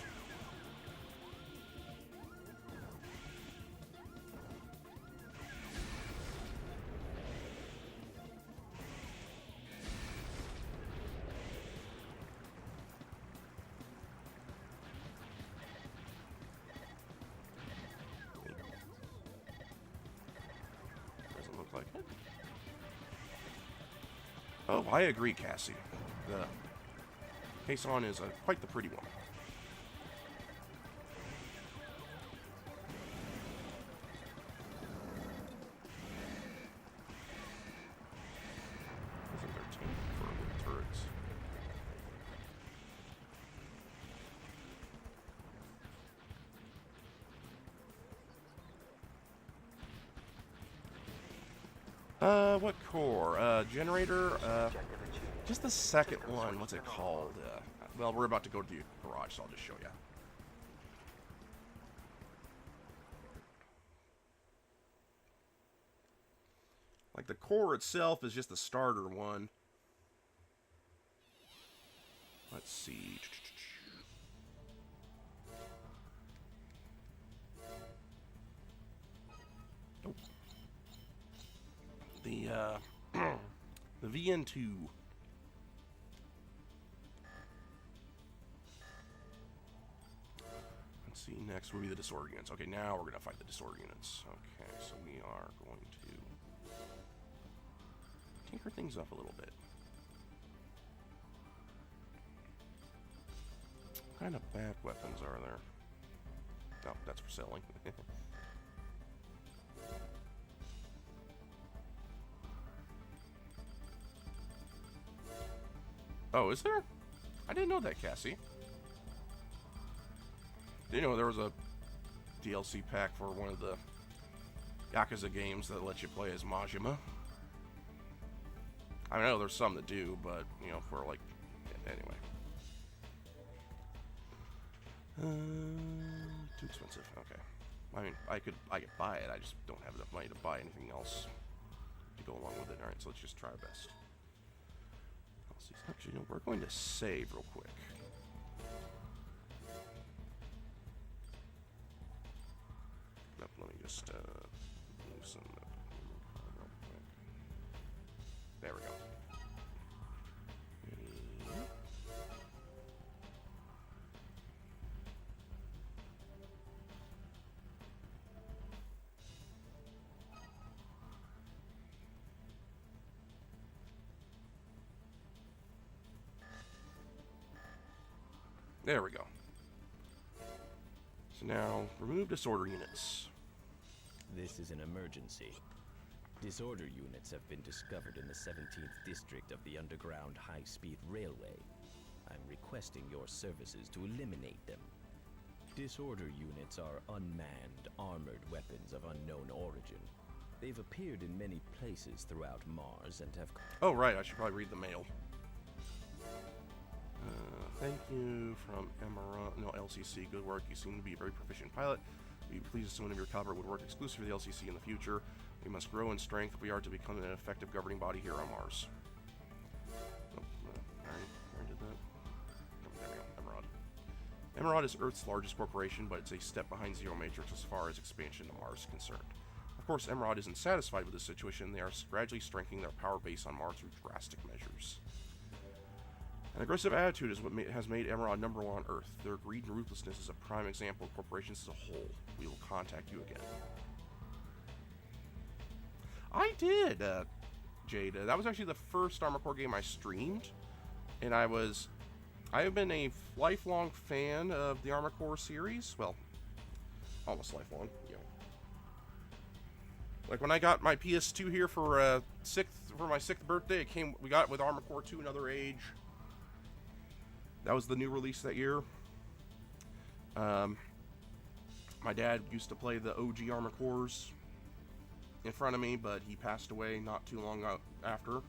Doesn't look like it. Oh, I agree, Cassie. The caisson is quite the pretty one. I think they're 10 for little turrets. What core? Generator, just the second one. What's it called? Well, we're about to go to the garage, so I'll just show you. Like, the core itself is just the starter one. Let's see. Nope. The VN2. Let's see, next will be the disorder units. Okay, now we're going to fight the disorder units. Okay, so we are going to tinker things up a little bit. What kind of bad weapons are there? Oh, that's for selling. Oh, is there? I didn't know that, Cassie. Did you know there was a DLC pack for one of the Yakuza games that lets you play as Majima? I know there's some that do, but, you know, for like, anyway. Too expensive. Okay. I mean, I could buy it. I just don't have enough money to buy anything else to go along with it. All right, so let's just try our best. Actually, no, we're going to save real quick. Nope, let me just loosen up real quick. There we go. There we go. So now, remove disorder units. This is an emergency. Disorder units have been discovered in the 17th district of the underground high-speed railway. I'm requesting your services to eliminate them. Disorder units are unmanned, armored weapons of unknown origin. They've appeared in many places throughout Mars and have... Oh, right, I should probably read the mail. Thank you from LCC. Good work. You seem to be a very proficient pilot. We'd be pleased if someone of your caliber would work exclusively for the LCC in the future. We must grow in strength if we are to become an effective governing body here on Mars. Oh, I did that. Oh, there we go. Emerald. Emerald is Earth's largest corporation, but it's a step behind Zero Matrix as far as expansion to Mars is concerned. Of course, Emerald isn't satisfied with this situation. They are gradually strengthening their power base on Mars through drastic measures. An aggressive attitude is what has made Emerald #1 on Earth. Their greed and ruthlessness is a prime example of corporations as a whole. We will contact you again. I did, Jade. That was actually the first Armored Core game I streamed, and I have been a lifelong fan of the Armored Core series. Well, almost lifelong, you know. Like when I got my PS2 here for my 6th birthday, we got it with Armored Core 2 Another Age. That was the new release that year. My dad used to play the OG Armored Cores in front of me, but he passed away not too long after.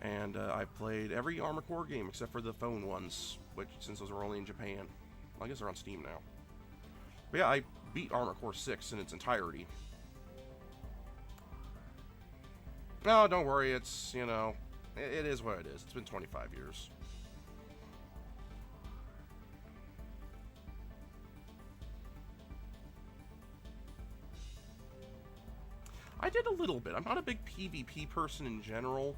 And I played every Armored Core game except for the phone ones, which since those were only in Japan. Well, I guess they're on Steam now. But yeah, I beat Armored Core 6 in its entirety. No, don't worry, it's, you know, it is what it is. It's been 25 years. I did a little bit. I'm not a big PvP person in general,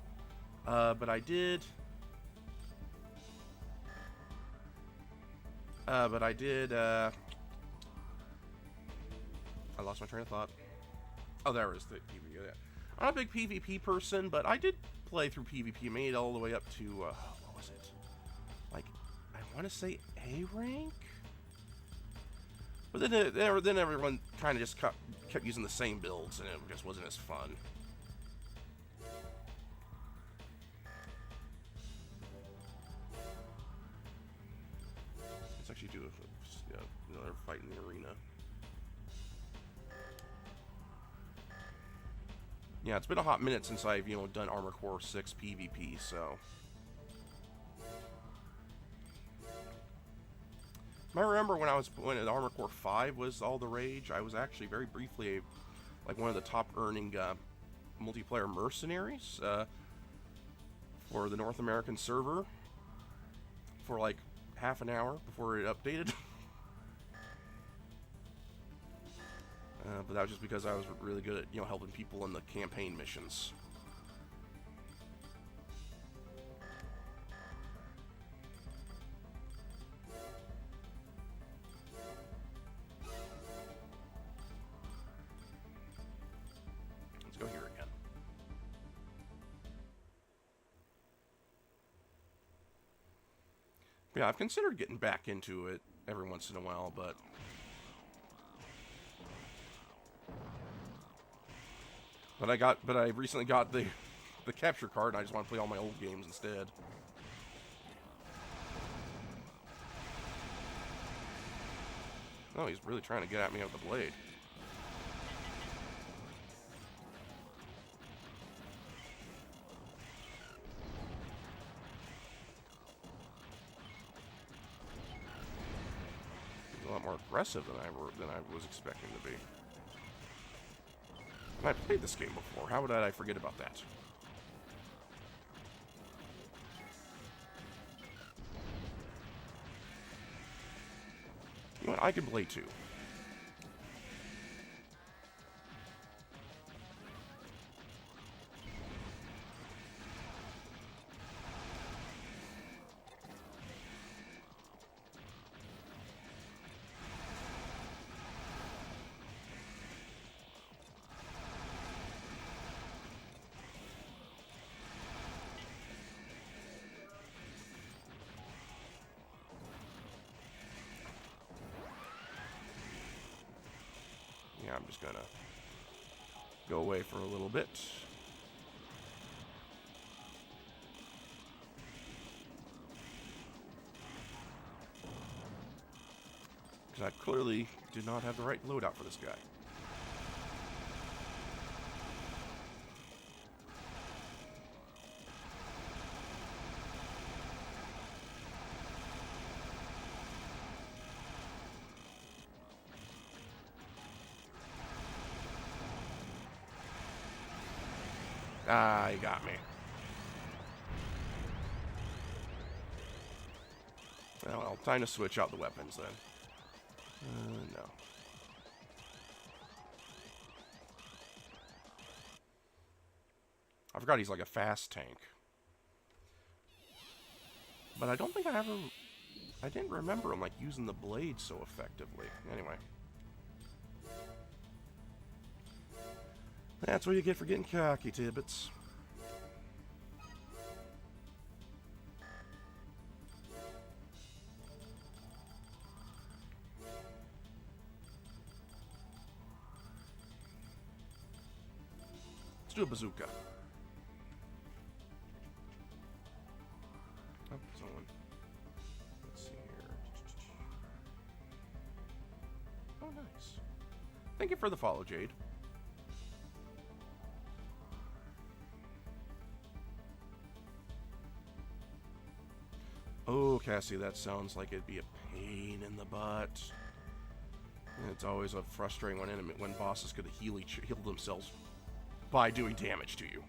but I did... I lost my train of thought. Oh, there is the PvP, yeah. I'm not a big PvP person, but I did play through PvP. I made it all the way up to, what was it? Like, I want to say A rank? But then everyone kind of just kept using the same builds, and it just wasn't as fun. Let's actually do another fight in the arena. Yeah, it's been a hot minute since I've, done Armored Core 6 PvP, so... I remember when Armored Core 5 was all the rage, I was actually very briefly one of the top earning multiplayer mercenaries for the North American server for like half an hour before it updated. But that was just because I was really good at, helping people in the campaign missions. Let's go here again. Yeah, I've considered getting back into it every once in a while, but... But I recently got the the capture card, and I just want to play all my old games instead. Oh, he's really trying to get at me with the blade. He's a lot more aggressive than I was expecting to be. And I played this game before. How did I forget about that? You know what? I can play too. Yeah, I'm just gonna go away for a little bit. Because I clearly did not have the right loadout for this guy. Ah, he got me. Well, time to switch out the weapons then. No. I forgot he's like a fast tank. But I don't think I didn't remember him like using the blade so effectively. Anyway. That's what you get for getting cocky, Tibbets. Let's do a bazooka. Oh, someone. Let's see here. Oh, nice. Thank you for the follow, Jade. Oh, Cassie, that sounds like it'd be a pain in the butt. And it's always a frustrating when bosses could heal themselves by doing damage to you.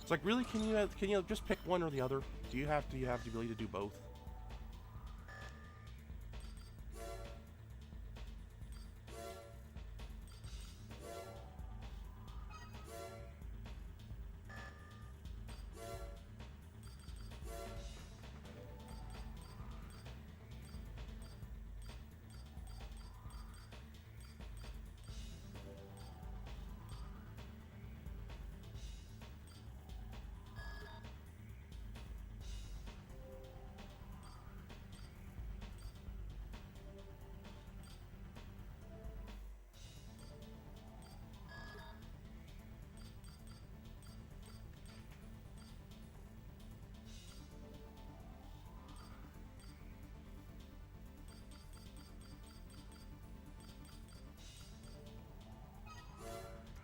It's like, really, can you just pick one or the other? Do you have the ability to do both?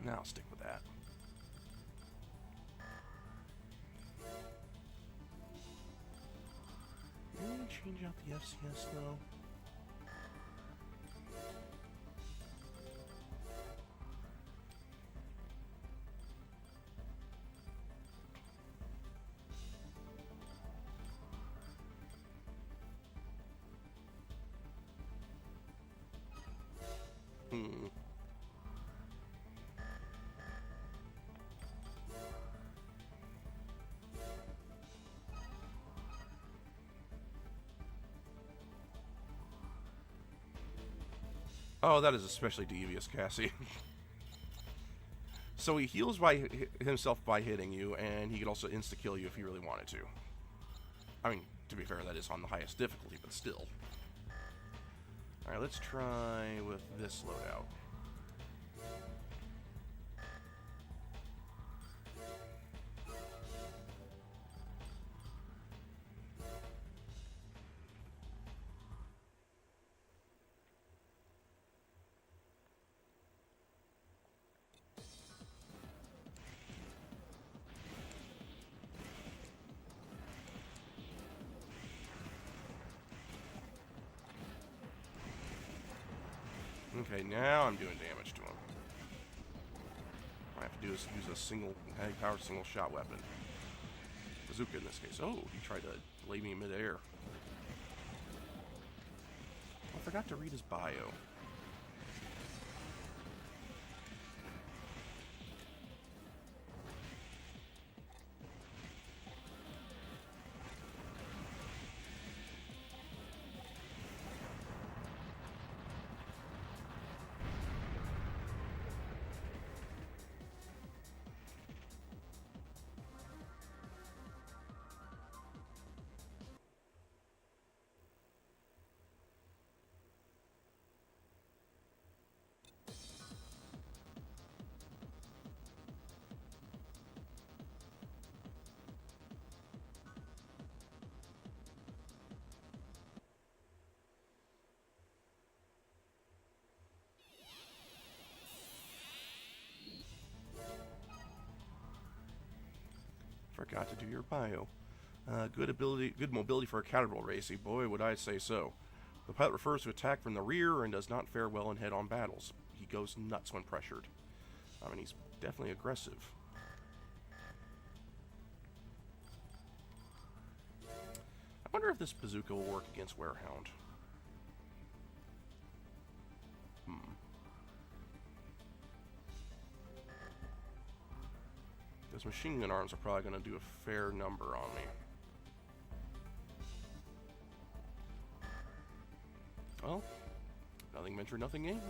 Now I'll stick with that. Maybe change out the FCS though. Oh, that is especially devious, Cassie. So he heals himself by hitting you, and he could also insta-kill you if he really wanted to. I mean, to be fair, that is on the highest difficulty, but still. Alright, let's try with this loadout. Okay, now I'm doing damage to him. All I have to do is use a single, high-powered single-shot weapon. Bazooka in this case. Oh, he tried to lay me in midair. I forgot to read his bio. Forgot to do your bio. Good mobility for a caterpillar racing. Boy, would I say so. The pilot refers to attack from the rear and does not fare well in head-on battles. He goes nuts when pressured. I mean, he's definitely aggressive. I wonder if this bazooka will work against Werehound. Those machine gun arms are probably going to do a fair number on me. Well, nothing ventured, nothing gained.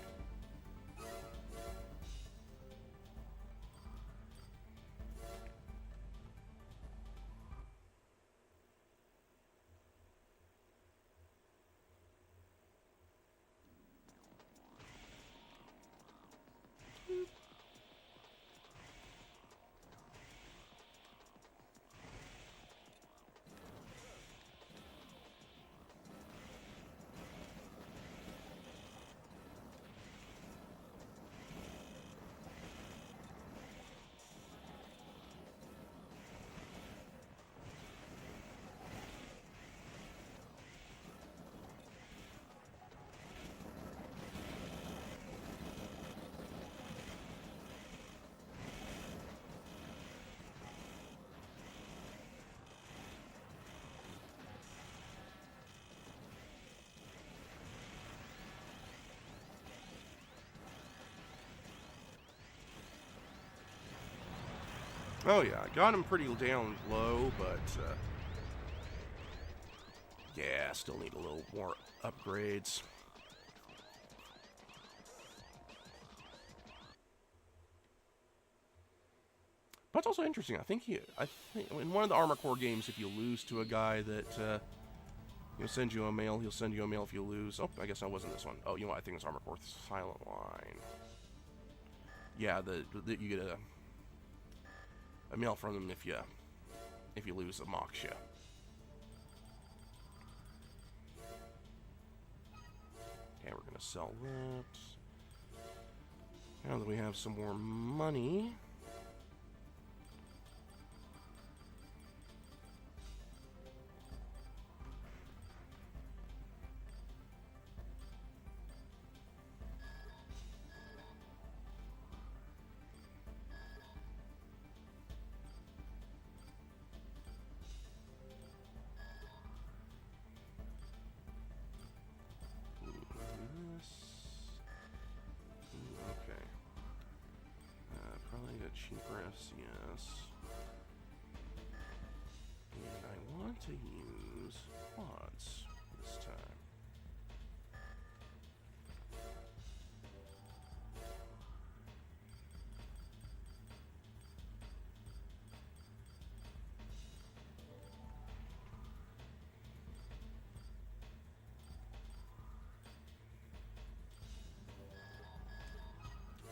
Oh yeah, I got him pretty down low, but yeah, still need a little more upgrades. But it's also interesting. I think in one of the Armor Core games, if you lose to a guy that he'll send you a mail, he'll send you a mail if you lose. Oh, I guess that wasn't this one. Oh, you know what? I think it's Armor Core Silent Line. Yeah, you get a mail from them if you lose a Moksha. Okay, we're gonna sell that. Now that we have some more money. Cheaper FCS. And I want to use quads this time.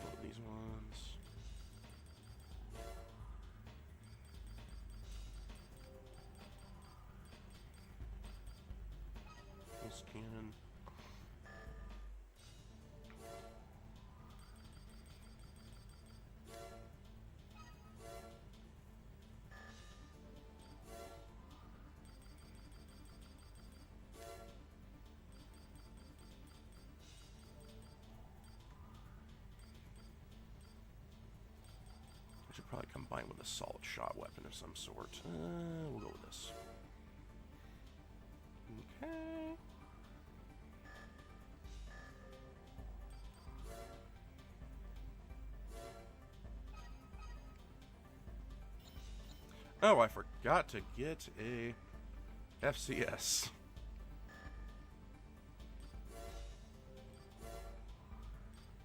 All these ones. Cannon. Should probably combine with a solid shot weapon of some sort. We'll go with this. Okay. Oh, I forgot to get a FCS.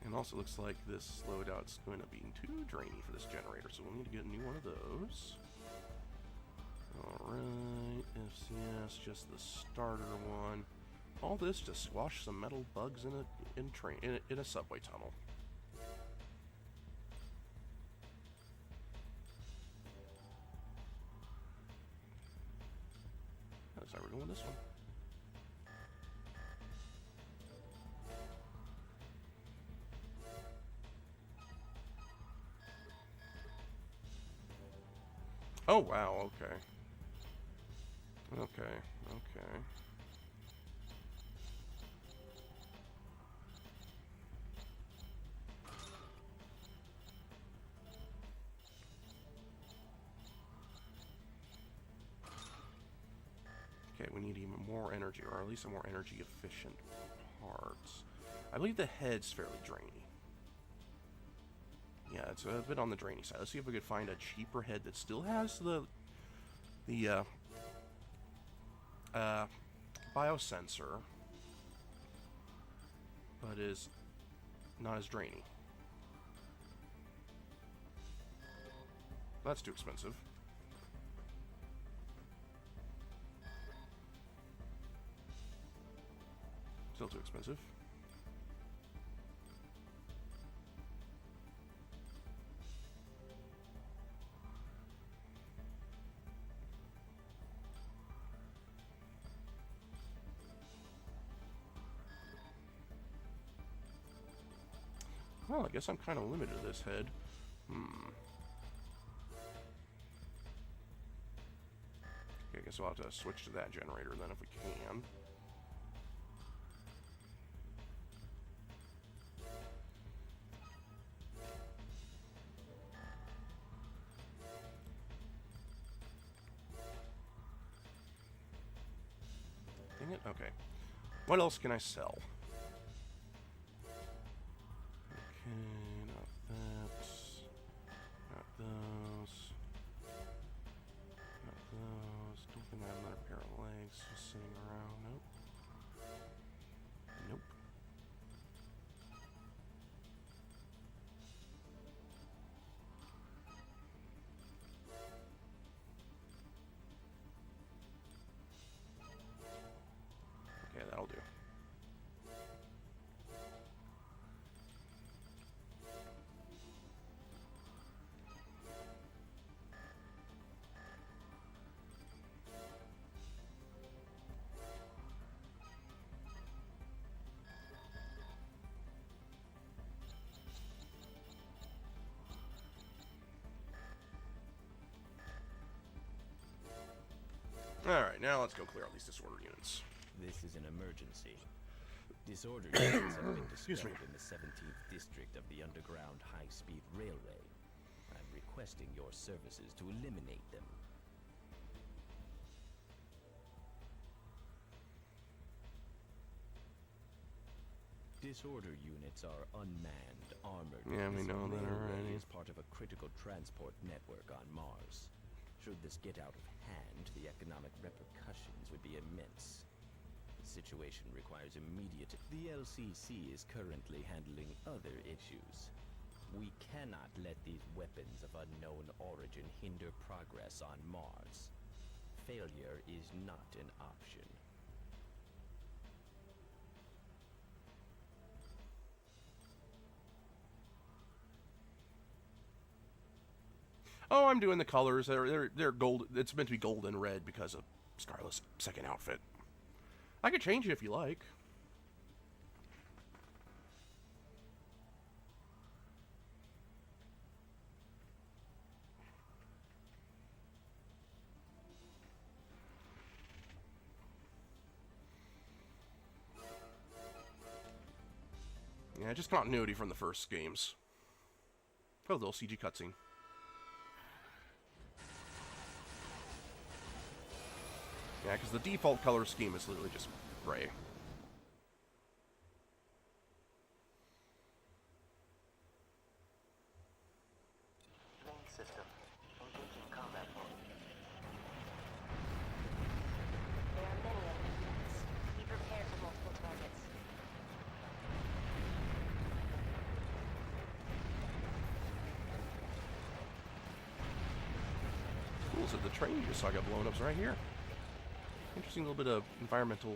And also looks like this loadout's going to be too drainy for this generator, so we'll need to get a new one of those. Alright, FCS, just the starter one. All this to squash some metal bugs in a subway tunnel. Looks like we're going with this one. Oh, wow, okay. Okay. Okay, we need even more energy, or at least a more energy efficient parts. I believe the head's fairly drainy. Yeah, it's a bit on the drainy side. Let's see if we could find a cheaper head that still has the biosensor, but is not as drainy. That's too expensive. Still too expensive. Well, I guess I'm kind of limited to this head. Okay, I guess we'll have to switch to that generator then if we can. Dang it, okay. What else can I sell? Okay, not that. Not those. Not those. Don't think I have another pair of legs just sitting around. Nope. Nope. Okay, that'll do. Alright, now let's go clear all these disorder units. This is an emergency. Disorder units have been discovered in the 17th district of the underground high-speed railway. I'm requesting your services to eliminate them. Disorder units are unmanned, armored. Yeah, we know that already. Is part of a critical transport network on Mars. Should this get out of hand, the economic repercussions would be immense. The situation requires immediate... The LCC is currently handling other issues. We cannot let these weapons of unknown origin hinder progress on Mars. Failure is not an option. Oh, I'm doing the colors. They're gold. It's meant to be gold and red because of Scarlet's second outfit. I could change it if you like. Yeah, just continuity from the first games. Oh, little CG cutscene. Yeah, because the default color scheme is literally just gray. Main system. Engaging combat mode. There are many other units. Be prepared for multiple targets. Cool, so the train you just saw got blown up is right here. Interesting little bit of environmental,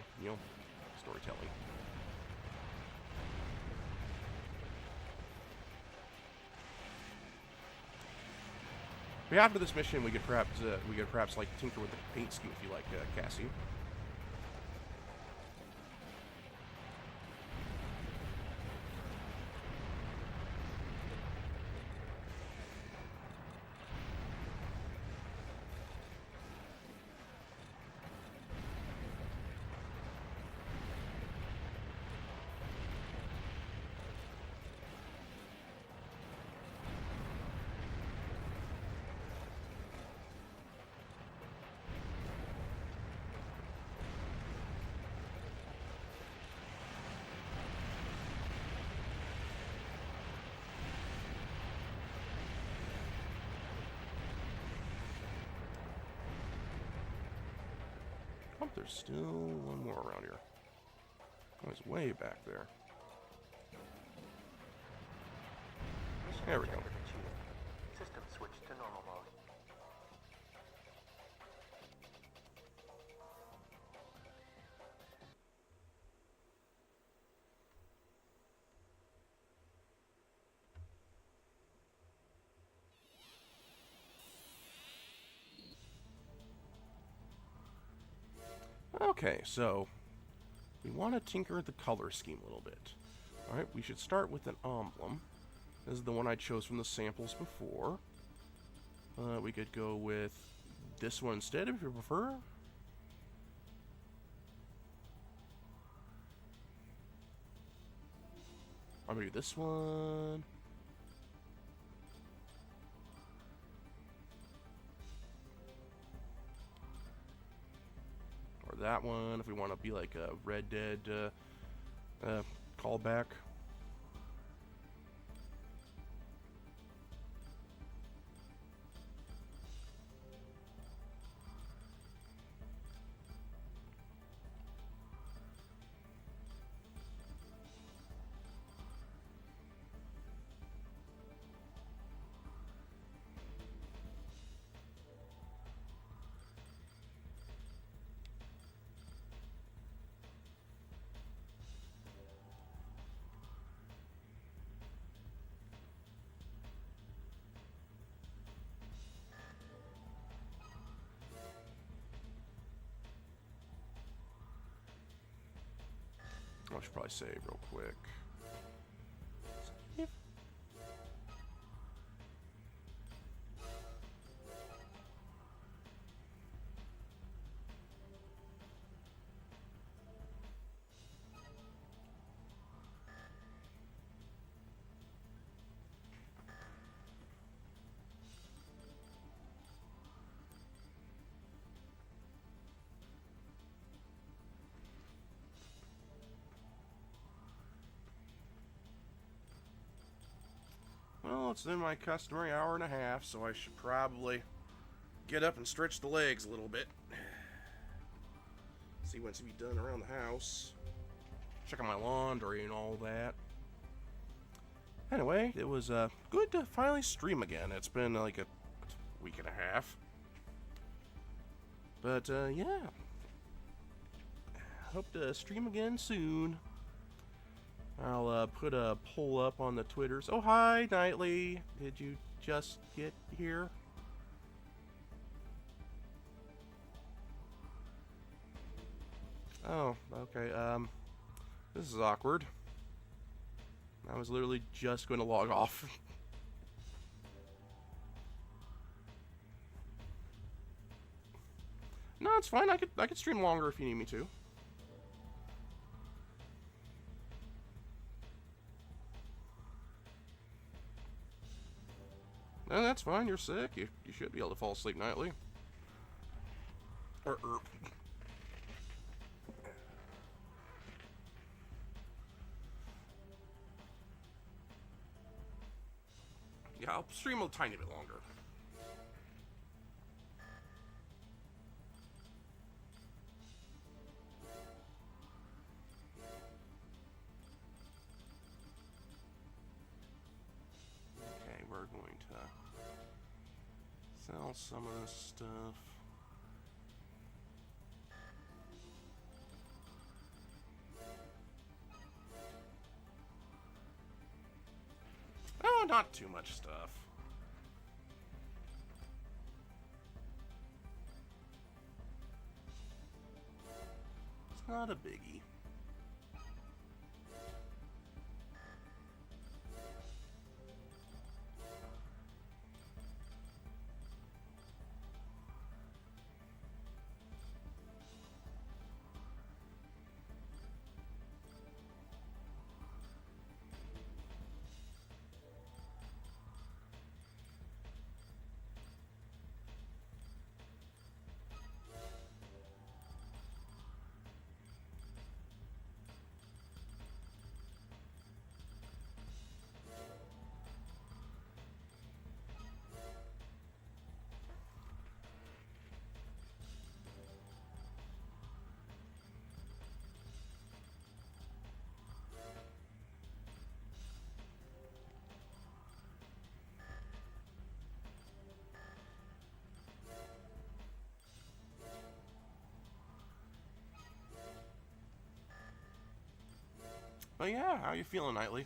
storytelling. But after this mission, we could perhaps like tinker with the paint scheme if you like, Cassie. Oh, there's still one more around here. Oh, it's way back there. Mission There we go. objective achieved. System switched to normal mode. Okay, so we want to tinker the color scheme a little bit. Alright, we should start with an emblem. This is the one I chose from the samples before. We could go with this one instead if you prefer. Or maybe this one. Or that one if we want to be like a Red Dead callback. I should probably save real quick. Save. Well, it's in my customary hour and a half, so I should probably get up and stretch the legs a little bit. See what's to be done around the house. Check on my laundry and all that. Anyway, it was good to finally stream again. It's been like a week and a half. But yeah. Hope to stream again soon. I'll put a poll up on the Twitters. Oh, hi, Nightly. Did you just get here? Oh, okay. This is awkward. I was literally just going to log off. No, it's fine. I could stream longer if you need me to. No, that's fine. You're sick. You should be able to fall asleep nightly. Or Yeah, I'll stream a tiny bit longer. Okay, we're going to sell some of this stuff. Oh, not too much stuff. It's not a biggie. But yeah, how you feeling, Knightley?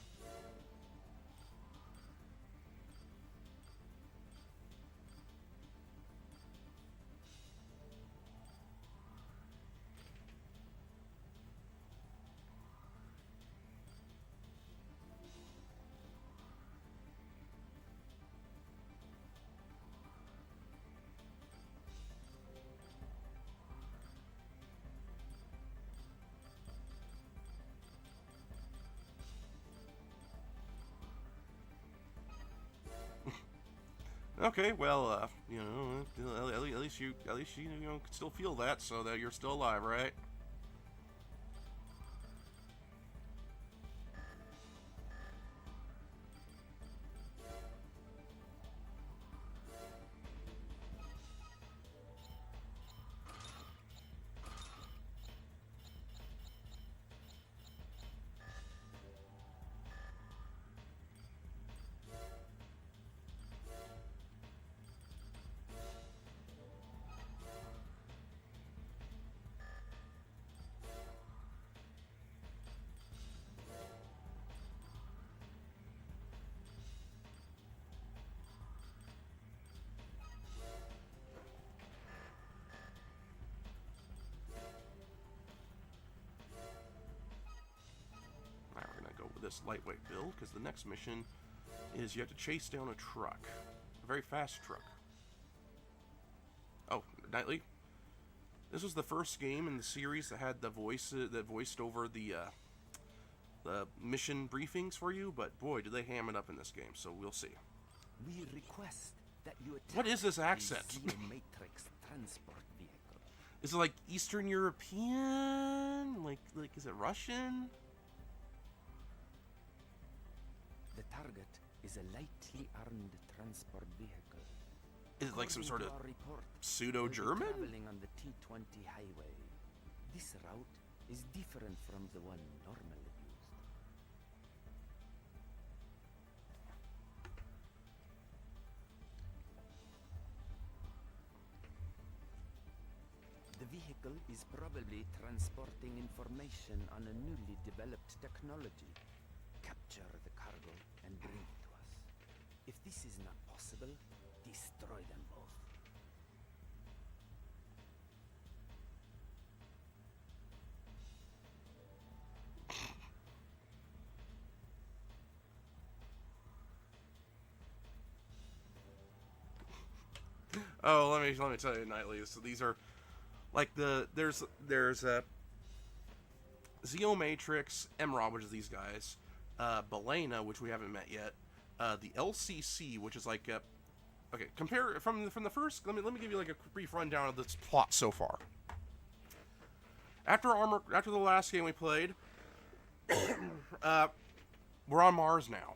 Okay, well, you know, at least you know, can still feel that, so that you're still alive, right? Alright, we're gonna go with this lightweight build, because the next mission is you have to chase down a truck. A very fast truck. Oh, Knightley? This was the first game in the series that had the voice that voiced over the mission briefings for you, but boy, did they ham it up in this game, so we'll see. We request that you attack What is this accent? the Matrix transport vehicle. Is it like Eastern European? Like is it Russian? The target is a lightly armed transport vehicle. Is it like some sort of According to our report, pseudo-German? we'll be traveling on the T-20 highway. This route is different from the one normally used. The vehicle is probably transporting information on a newly developed technology. Capture the cargo and bring it to us. If this is not possible, destroy them both. Oh, let me tell you, Knightley. So these are like there's Zeo Matrix, Emerald, which is these guys, Belena, which we haven't met yet, the LCC, which is like okay, compare from the first. Let me give you like a brief rundown of this plot so far. After the last game we played, we're on Mars now.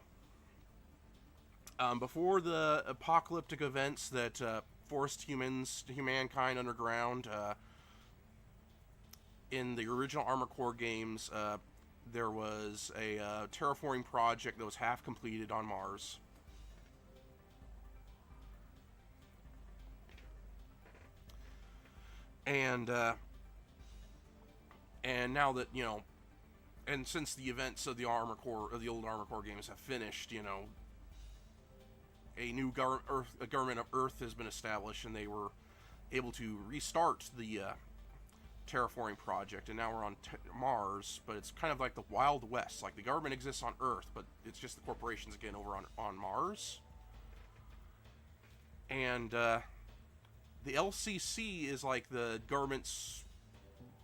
Before the apocalyptic events that forced humankind underground, in the original Armored Core games, there was a terraforming project that was half completed on Mars. And now that, and since the events of the Armored Core, of the old Armored Core games have finished, a new government of Earth has been established, and they were able to restart the terraforming project, and now we're on Mars, but it's kind of like the Wild West. Like, the government exists on Earth, but it's just the corporations again over on Mars. And the LCC is like the government's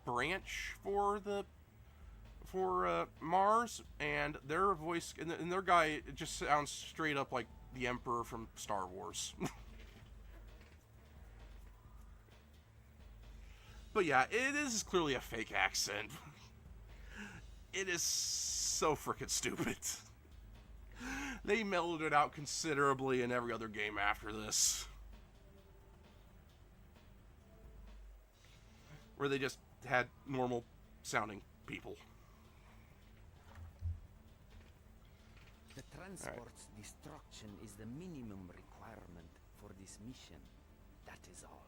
branch for Mars, and their voice and their guy, it just sounds straight up like the Emperor from Star Wars. But yeah, it is clearly a fake accent. It is so freaking stupid. They mellowed it out considerably in every other game after this, where they just had normal sounding people. The transport's destruction is the minimum requirement for this mission. That is all.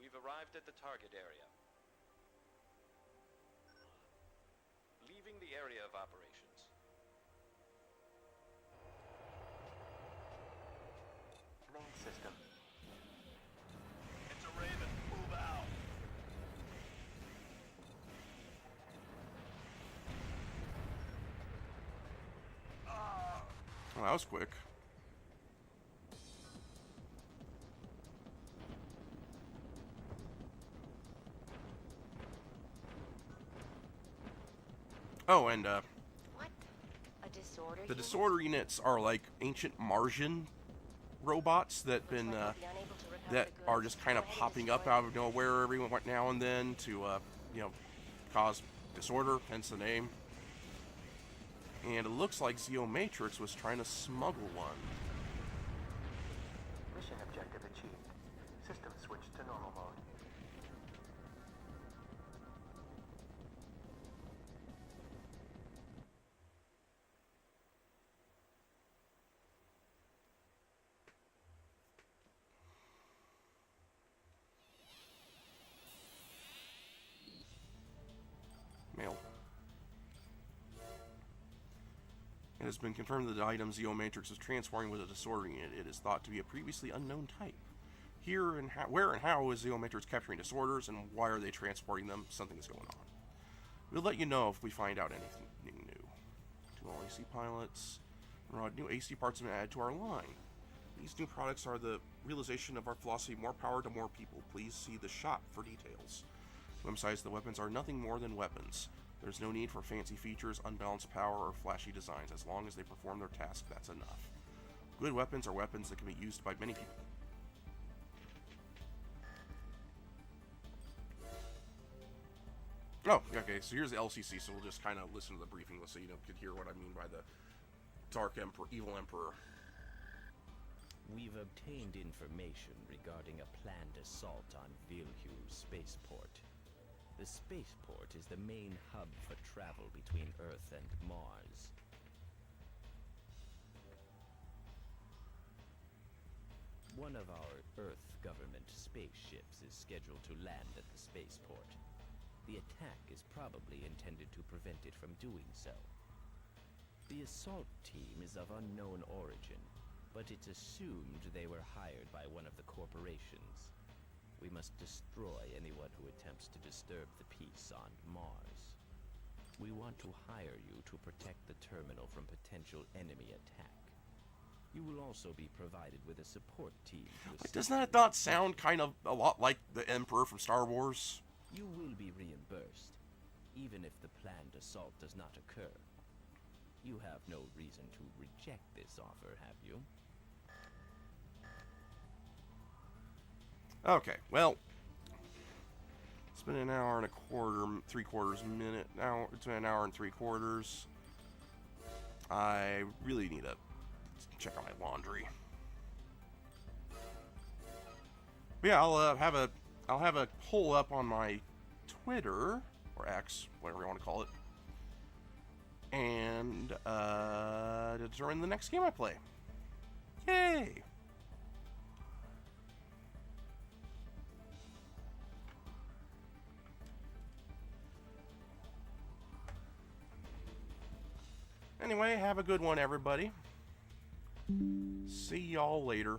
We've arrived at the target area. Leaving the area of operations. Main system. It's a Raven. Move out. Oh, that was quick. Oh, and What? A disorder? the disorder units are like ancient Martian robots that been that are just kind of popping up out of nowhere every now and then to cause disorder, hence the name. And it looks like Zeo Matrix was trying to smuggle one. Mission objective achieved. System switched to normal mode. Mail. It has been confirmed that the item Zeo Matrix is transforming with a disorder unit. It is thought to be a previously unknown type. Where and how is Zeo Matrix capturing disorders, and why are they transporting them? Something is going on. We'll let you know if we find out anything new. 2 all AC pilots. New AC parts have been added to our line. These new products are the realization of our philosophy: more power to more people. Please see the shop for details. To emphasize, the weapons are nothing more than weapons. There's no need for fancy features, unbalanced power, or flashy designs. As long as they perform their task, that's enough. Good weapons are weapons that can be used by many people. Oh, okay, so here's the LCC, so we'll just kind of listen to the briefing so you could hear what I mean by the Dark Emperor, Evil Emperor. We've obtained information regarding a planned assault on Feew's spaceport. The spaceport is the main hub for travel between Earth and Mars. One of our Earth government spaceships is scheduled to land at the spaceport. The attack is probably intended to prevent it from doing so. The assault team is of unknown origin, but it's assumed they were hired by one of the corporations. We must destroy anyone who attempts to disturb the peace on Mars. We want to hire you to protect the terminal from potential enemy attack. You will also be provided with a support team to assist. Doesn't that not sound kind of a lot like the Emperor from Star Wars? You will be reimbursed, even if the planned assault does not occur. You have no reason to reject this offer, have you? Okay, well, it's been an hour and a quarter, 3/4 minute. Now it's been an hour and 3/4. I really need to check on my laundry. But yeah, I'll have a poll up on my Twitter or X, whatever you want to call it, and to determine the next game I play. Yay! Anyway, have a good one, everybody. See y'all later.